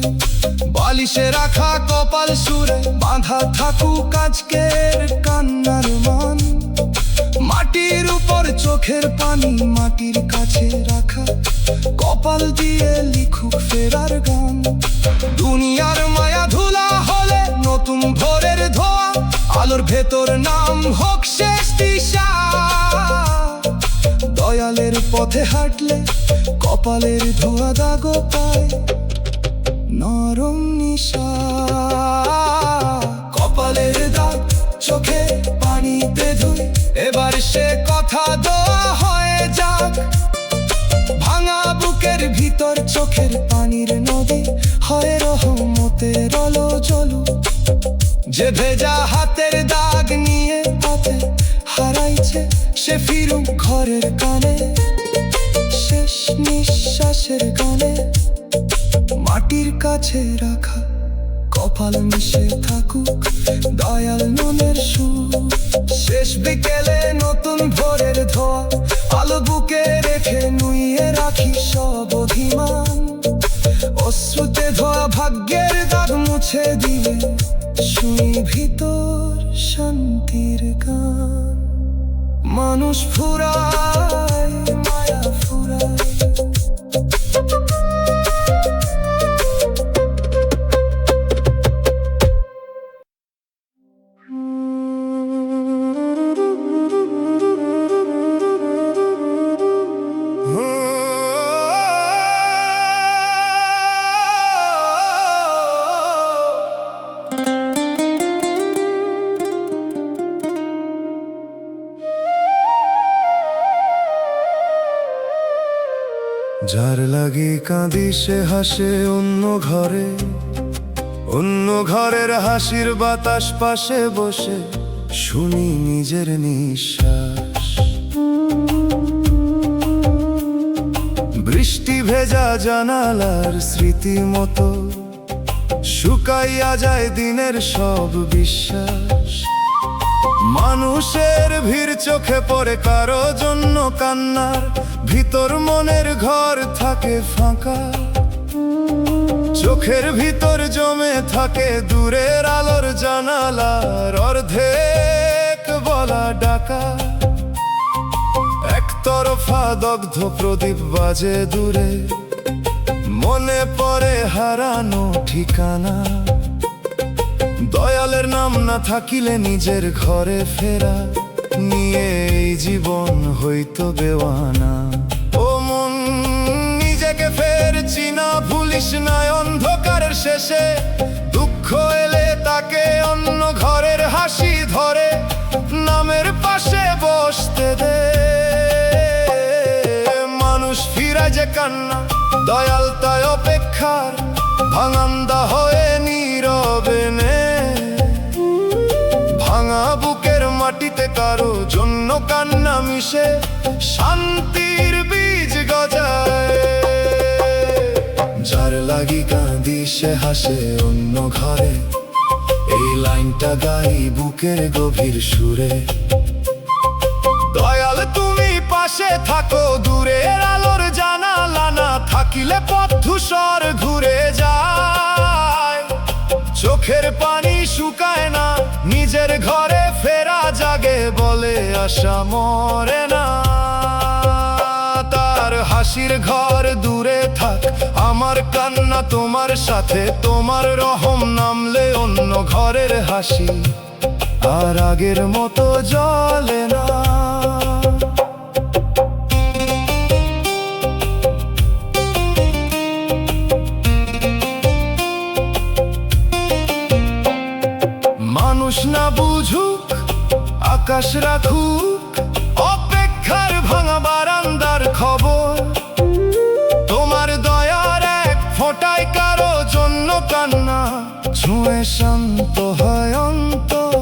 বালিশে রাখা কপাল সুরে বাঁধা থাকুক আজকের কান্নার মান, মাটির উপর চোখের পানি মাটির কাছে রাখা কপাল দিয়ে লিখুক ফেরার গান। দুনিয়ার মায়া ধুলা হলে নতুন ভোরের ধোয়া আলোর ভেতর নাম হোক শেষ দিশা। দয়ালের পথে হাঁটলে কপালের ধোয়া দাগ পায় নরম নিশা। কপালের দাগ চোখে পানিতে ধুই, এবার সে কথা দোয়া হয়ে যাক। ভাঙা বুকের ভিতর চোখের পানির নদী হয় রহমতের আলো জ্বলুক। যে ভেজা হাতের দাগ নিয়ে পথে হারাইছে, সে ফিরুক ঘরের কানে, শেষ নিঃশ্বাসের গানে। মাটির কাছে রাখা কপাল মিশে থাকুক দয়াল মনের সুর। শেষ বিকেলে নতুন ভোরের ধোয়া, আলো বুকে রেখে নুইয়ে রাখি সব অভিমান। অশ্রুতে ধোয়া ভাগ্যের দাগ মুছে দিলে শুনি ভিতর শান্তির গান। মানুষ ফুরায়, মায়া ফুরায়। যার লাগি কাঁদি সে হাসে অন্য ঘরে, অন্য ঘরের হাসির বাতাস পাশে বসে শুনি নিজের নিঃশ্বাস। বৃষ্টি ভেজা জানালার স্মৃতি মতো শুকাইয়া যায় দিনের সব বিশ্বাস। মানুষের ভিড় চোখে পড়ে কারো জন্য কান্নার, ভিতর মনের ঘর থাকে ফাঁকা। চোখের ভিতর জমে থাকে দূরের আলোর জানালার অর্ধেক বলা ডাকা। একতরফা দগ্ধ প্রদীপ বাজে দূরে, মনে পড়ে হারানো ঠিকানা। দয়ালের নাম না থাকিলে নিজের ঘরে ফেরা নিয়ে এই জীবন হইতো বেওয়ানা। ও মন, নিজেকে ফের চিনা ভুলিস না। অন্ধকারের শেষে দুঃখ এলে তাকে অন্য ঘরের হাসি ধরে নামের পাশে বসতে দে। মানুষ ফিরা যে কান্না, দয়াল তাই অপেক্ষার ভাঙান্দা হয়ে নীরবে নে। ভাঙা বুকের মাটিতে কারো জন্য কান্না মিশে শান্তির বীজ গজায়। যার লাগি কাঁদি সে হাসে অন্য ঘরে, এই লাইনটা গাই বুকের গভীর সুরে। দয়াল তুমি পাশে থাকো, দূরের আলোর জানালা না থাকিলে পথ ধূসর ঘুরে যায়। চোখের পানি শুকায় না, নিজের ঘরে ফেরা জাগে বলে আশা মরে না। তার হাসির ঘর দূরে থাক, আমার কান্না তোমার সাথে। তোমার রহম নামলে অন্য ঘরের হাসি আর আগের মতো জ্বলে না। মানুষ না বুঝুক, আকাশ রাখুক অপেক্ষার ভাঙা বারান্দার খবর। তোমার দয়ার এক ফোঁটায় কারো জন্য কান্না ছুঁয়ে শান্ত হয় অন্তর।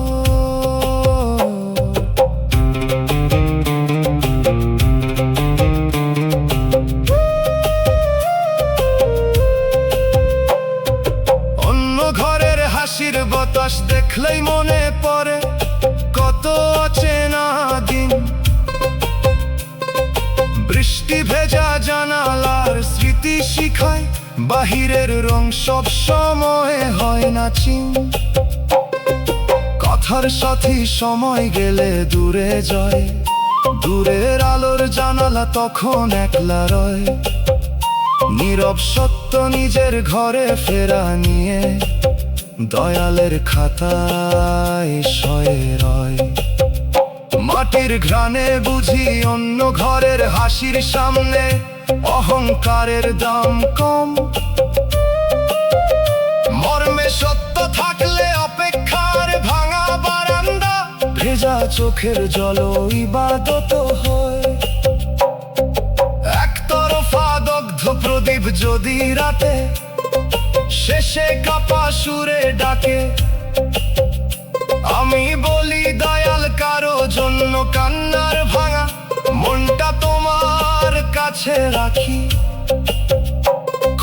অন্য ঘরের হাসির বাতাস দেখলেই মনে পড়ে কত অচেনা দিন। বৃষ্টি ভেজা জানালার স্মৃতি শিখায় বাহিরের রং সব সময় হয় না চিন। কথার সাথী সময় গেলে দূরে যায়, দূরের আলোর জানালা তখন একলা রয়। নীরব সত্য নিজের ঘরে ফেরা নিয়ে দয়ালের খাতায় শয়ে রয়। মাটির ঘ্রাণে বুঝি অন্য ঘরের হাসির সামনে অহংকারের দাম কম। মর্মে সত্য থাকলে অপেক্ষার ভাঙা বারান্দা, ভেজা চোখের জল ইবাদত হয়। একতরফা দগ্ধ প্রদীপ যদি রাতে শেষে কাপা সুরে ডাকে, আমি বলি দয়াল কারো জন্য কান্নার ভাঙা মনটা তোমার কাছে রাখি,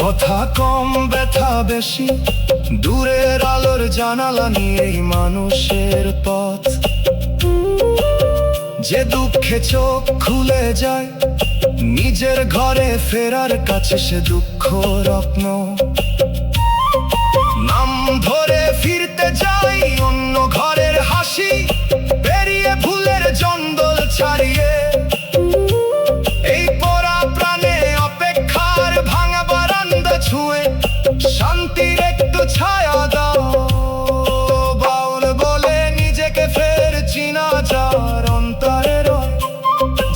কথা কম ব্যথা বেশি, দূরের আলোর জানালা নিয়ে মানুষের পথ। যে দুঃখে চোখ খুলে যায় নিজের ঘরে ফেরার কাছে, সে দুঃখ রত্ন। নাম ধরে ফিরতে যাই অন্য ঘরের হাসি, বেরিয়ে ভুলের জঞ্জল ছাড়িয়ে। এই পোড়া প্রাণে অপেক্ষার ভাঙা বারান্দা ছুঁয়ে শান্তির একটু ছায়া দাও। বাউল বলে নিজেকে ফের চিনা যার অন্তরে রয়,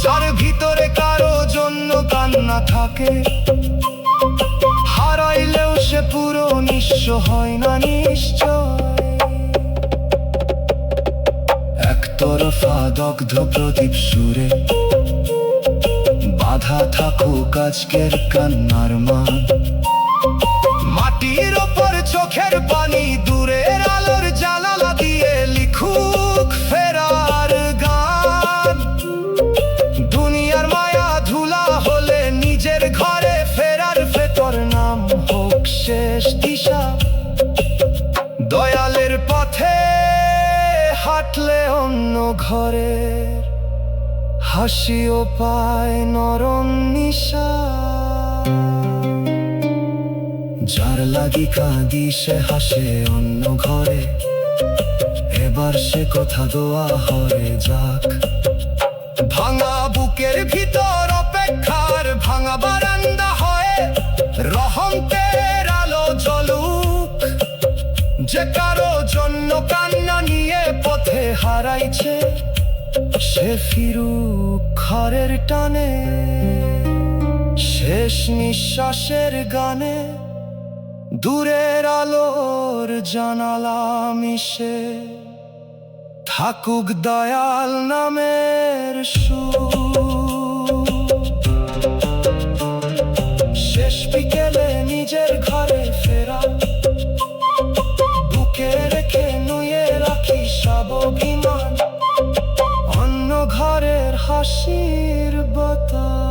যার ভিতরে কারো জন্য কান্না থাকে, হারাইলেও সে পুরো নিঃস্ব হয় না নিশ্চয়। একতরফা দগ্ধ প্রদীপ সুরে বাধা থাকুক আজকের কান্নার মান, মাটির ওপর চোখের পানি দূরের আলোর জানালা দিয়ে লিখুক ফেরার গান। দুনিয়ার মায়া ধুলা হলে নিজের ঘরে ফেরার ভেতর নাম হোক শেষ দিশা। দয়ালের পথে হাঁটলে অন্য ঘরে হাসিও পায় নরম নিশা। যার লাগি কাঁদি সে হাসে অন্য ঘরে, এবার সে কথা দোয়া হয়ে যাক। ভাঙা বুকের ভিতর অপেক্ষার ভাঙা বারান্দা হয়ে রহমতের আলো জ্বলুক। যে কারো জন্য কান্না নিয়ে পথে হারাইছে, সে ফিরুক ঘরের টানে শেষ নিঃশ্বাসের গানে, দূরের আলোর জানালা মিশে থাকুক দয়াল নামের সুর। শেষ বিকেলে নিজের ঘরে ফেরা, বুকে রেখে নুয়ে রাখি সব অভিমান, অন্য ঘরের হাসির বাতাস।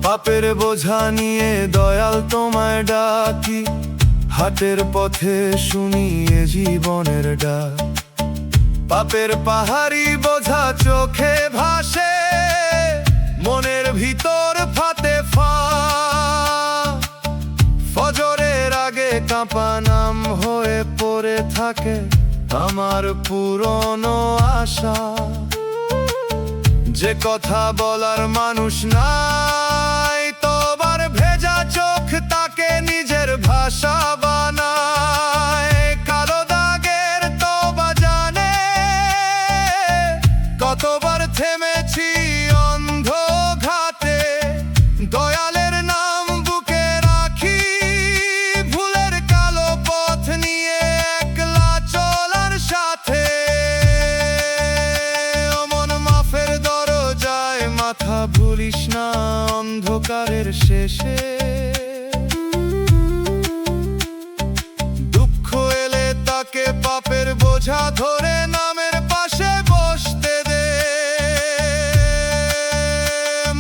পাপের বোঝা নিয়ে দয়াল তোমায় ডাকি, হাটের পথে শুনিয়ে জীবনের ডাক। পাপের পাহাড়ি বোঝা চোখে ভাসে, মনের ভিতর ফাতে ফা। ফজরের আগে কাঁপা নাম হয়ে পড়ে থাকে আমার পুরনো আশা। যে কথা বলার মানুষ নাই, তোবার ভেজা চোখ তাকে নিজের ভাষা বানায়। কালো দাগের তোবা জানে কতবার থেমেছি অন্ধ ঘাটে। দয়ালের নাম বুকে রাখি, ভুলের কালো পথ নিয়ে একলা চলার সাথে। মাথা ভুলিস না অন্ধকারের শেষে, দুঃখ এলে তাকে পাপের বোঝা ধরে নামের পাশে বসতে দে।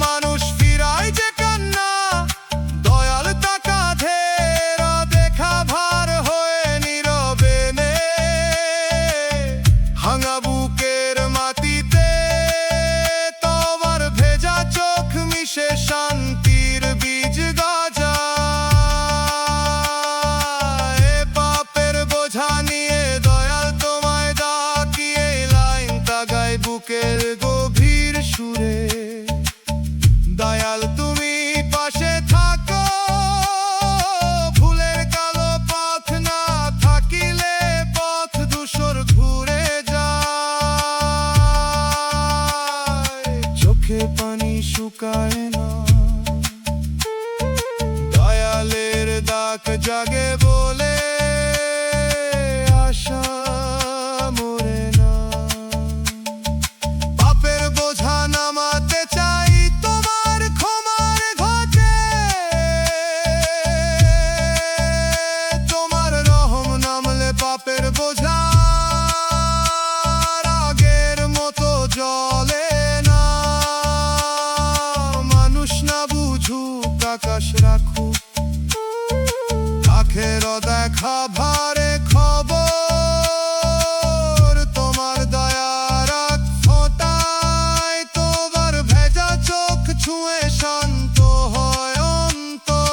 মানুষ ফিরায় যে কান্না, দয়াল তা কাঁধের দেখা ভার হয়ে নীরবে নে। ভাঙা বুকের মাটিতে তোবার লুকায় না। দয়ালের ডাক জাগে বলে আশা মরে না। পাপের বোঝা নামাতে চাই তোমার ক্ষমার ঘটে, তোমার রহম নামলে পাপের বোঝা আগের মতো জলে না। মানুষ না বুঝুক আকাশ রাখুক, আখের দেখা ভারে খবর, তোমার দয়ার এক ফোঁটায় তোমার ভেজা চোখ ছুঁয়ে শান্ত হয় অন্তর।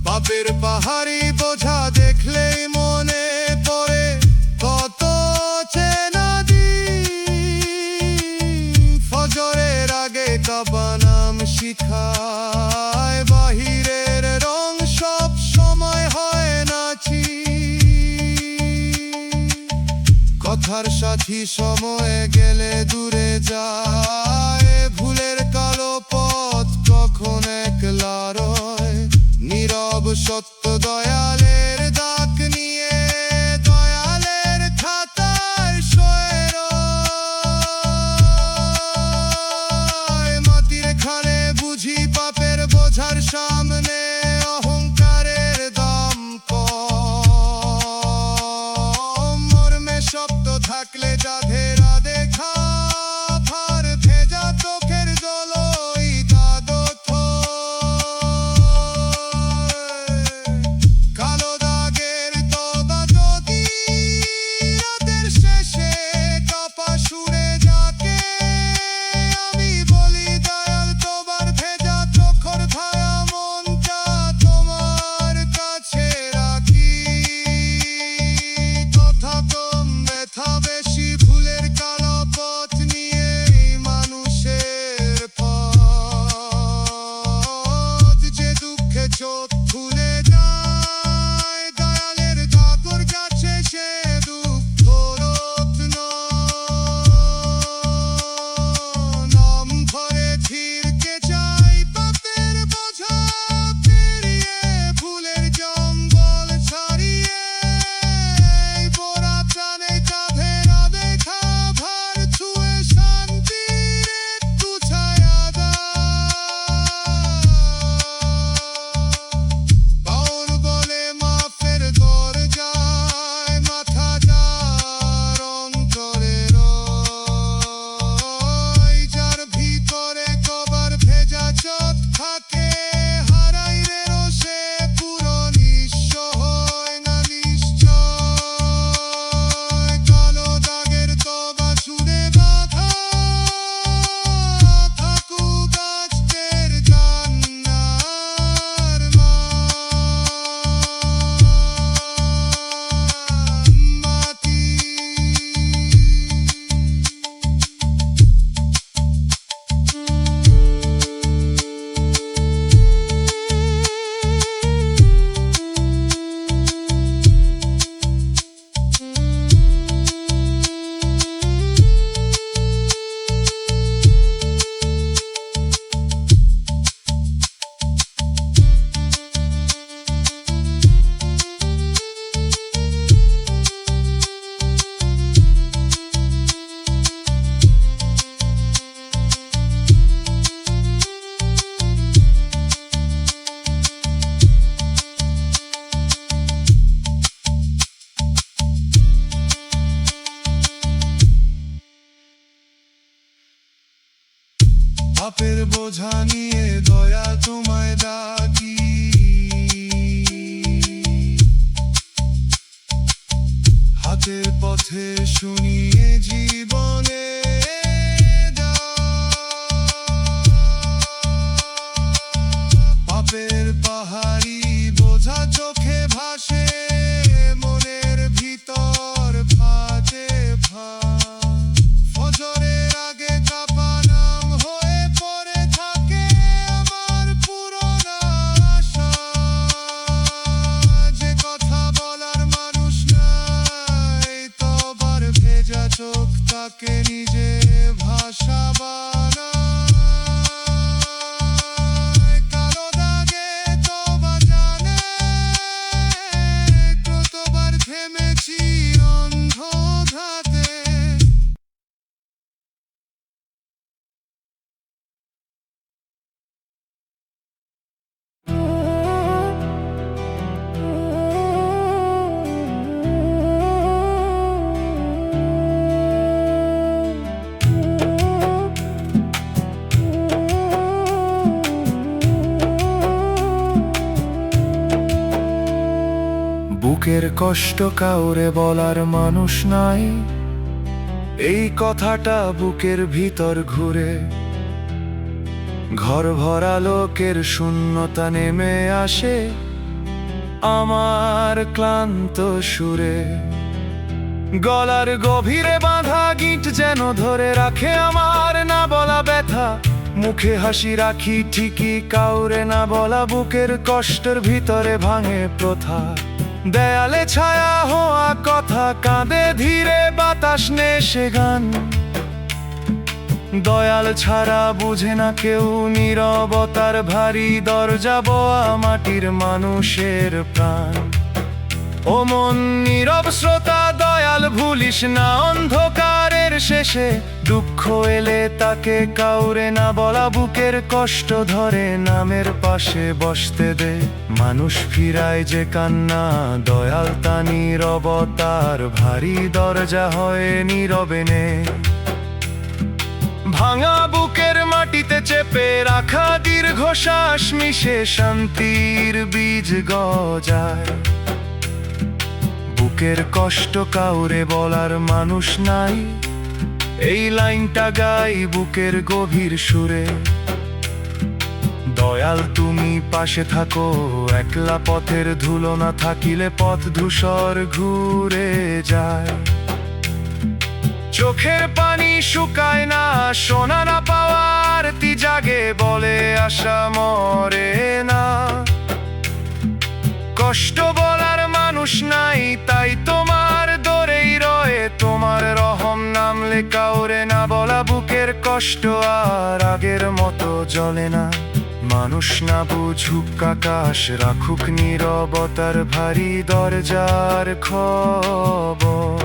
পাপের পাহাড়ি বোঝা দেখলেই মনে পড়ে কত চেনা দিন। ফজরের আগে কাবা নাম শিখায়, বাহিরের রং সব সময় হয় নাচি। কথার সাথী সময়ে গেলে দূরে যায়, ভুলের কালো পথ কখন একলা রয়। নীরব সত্য দয়ালের ডাক নিয়ে দয়ালের খাতার শোয়ে রয়। মাটির খানে বুঝি পাপের বোঝার সামনে অহংকারের দাম কম। মর্মে শব্দ থাকলে যাধেরা দেখা ভার ভেজা চোখের জলই দাদথ। কালো দাগের তবা যদি রাতের শেষে কাপা সুরে যাকে আমি বলি দয়াল তোমার ভেজা চোখর ছায়া মনটা তোমার কাছে রাখি। কথা কম ব্যথা বেশি, ভুলের কালো পথ নিয়ে মানুষের পথ। যে দুঃখে চোখ খুলে যায় দয়ালের ডাকর কাছে, সে দুঃখ রত্ন। নাম ভরে ছিড়কে চাই পাপের বোঝা পেরিয়ে, ভুলের জঙ্গল ছাড়িয়ে বোরা প্রাণে চাঁদেরা দেখা ভার ছুঁয়ে শান্তির একটু ছায়া পাওন বলে মাফের দরজায় মাথা যার অন্তরে রয়। যার ভিতরে কবার ভেজা চোখ থাকে, হারাই রে রসে পুরো নিঃস্ব হয় না নিশ্চয়। কালো দাগের তবা সুরে বাঁধা থাকুক আজকের জান্নার মাটি। পাপের বোঝা নিয়ে দয়া তোমায় ডাকি, হাতের পথে শুনিয়ে জীবনে পাপের পাহাড়ি বোঝা চোখে ভাসে, মনের ভিতর ভাজে ভাত। ফজরের আগে কাপা নাম হয়ে পড়ে থাকে আমার পুরোনো আশা। যে কথা বলার মানুষ নাই, তবার ভেজা চোখ বুকের কষ্ট কাউরে বলার মানুষ নাই, এই কথাটা বুকের ভিতর ঘুরে। ঘর ভরা লোকের শূন্যতা নেমে আসে আমার ক্লান্ত সুরে। গলার গভীরে বাঁধা গিঁট যেন ধরে রাখে আমার না বলা ব্যথা। মুখে হাসি রাখি ঠিকই কাউরে না বলা, বুকের কষ্টের ভিতরে ভাঙে প্রথা। দেয়ালে ছায়া হওয়া কথা কাঁদে ধীরে বাতাস নেশে গান। দয়াল ছাড়া বুঝে না কেউ নীরবতার ভারী দরজা বোয়া মাটির মানুষের প্রাণ। ও মন নীরব শ্রোতা, দয়াল ভুলিস না অন্ধকারের শেষে দুঃখ এলে তাকে কাউরে না বলা। বুকের কষ্ট ধরে নামের পাশে বসতে দে, মানুষ ফিরায় যে কান্না। দয়াল তা নীরবতার ভারী দরজা হয় নীরবে নে। ভাঙা বুকের মাটিতে চেপে রাখা দীর্ঘশ্বাস মিশে শান্তির বীজ গজায়। বুকের কষ্ট কাউরে বলার মানুষ নাই, এই লাইনটা গাই বুকের গভীর সুরে। দয়াল তুমি পাশে থাকো, একলা পথের ধুলো না থাকিলে পথ ধূসর ঘুরে যায়। চোখের পানি শুকায় না, শোনা না পাওয়ার তি জাগে বলে আশা মরে না। কষ্ট বলার মানুষ নাই, তাই তোমার দরেই রয়ে তোমার রহম নামলে কাউরে না বলা। বুকের কষ্ট আর আগের মতো জ্বলে না, মানুষ না বুঝুক আকাশ রাখুক নীরবতার ভারী দরজার খবর।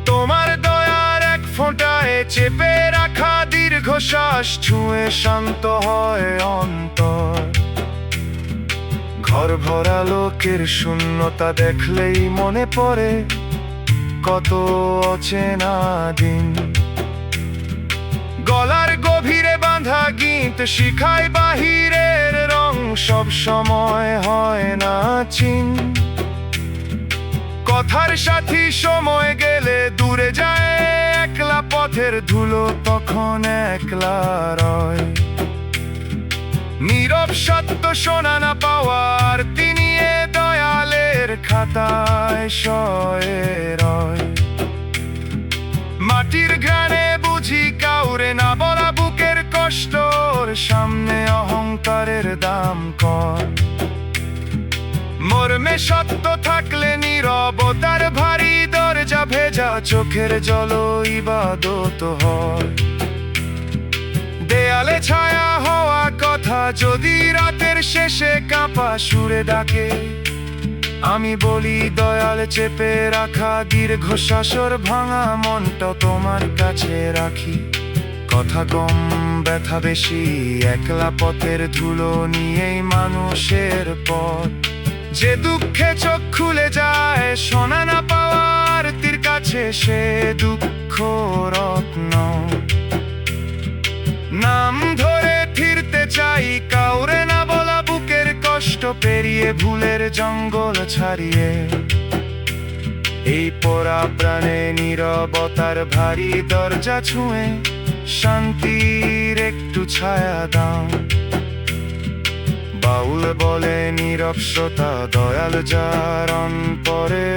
তোমার দয়ার এক ফোঁটায় চেপে রাখা দীর্ঘশ্বাস ছুঁয়ে শান্ত হয় অন্তর। ঘর ভরা লোকের শূন্যতা দেখলেই মনে পড়ে কত অচেনা দিন। গলার গভীরে বাঁধা গীত শিখায় বাহিরের রং সব সময় হয় না চিন। কথার সাথী সময় গেলে দূরে যায়, একলা পথের ধুলো তখন একলা রয়। নীরব সত্য শোনা না পাওয়ার তিনি এ দয়ালের খাতায় শয়ে রয়। মাটির ঘ্রাণে বুঝি কাউরে না বলা, বুকের কষ্টর সামনে অহংকারের দাম কম। মর্মে সত্য থাকলে নীরবতার ভারী দরজা ভেজা চোখের জল ইবাদত হয়। দেয়ালে ছায়া হওয়া কথা যদি রাতের শেষে কাঁপা সুরে ডাকে, আমি বলি দয়াল চেপে রাখা দীর্ঘশ্বাসর ভাঙা মনটা তোমার কাছে রাখি। কথা কম ব্যথা বেশি, একলা পথের ধুলো নিয়েই মানুষের পথ। যে দুঃখে চোখ খুলে যায় শোনা না পাওয়ার তীর কাছে, সে দুঃখ রত্ন। নাম ধরে ফিরতে চাই কাউরে না বলা, বুকের কষ্ট পেরিয়ে ভুলের জঙ্গল ছাড়িয়ে। এই পোড়া প্রাণে নীরবতার ভারী দরজা ছুঁয়ে শান্তির একটু ছায়া দাও। বাউল বলে নীরব শ্রোতা, দয়াল যার অন্তরে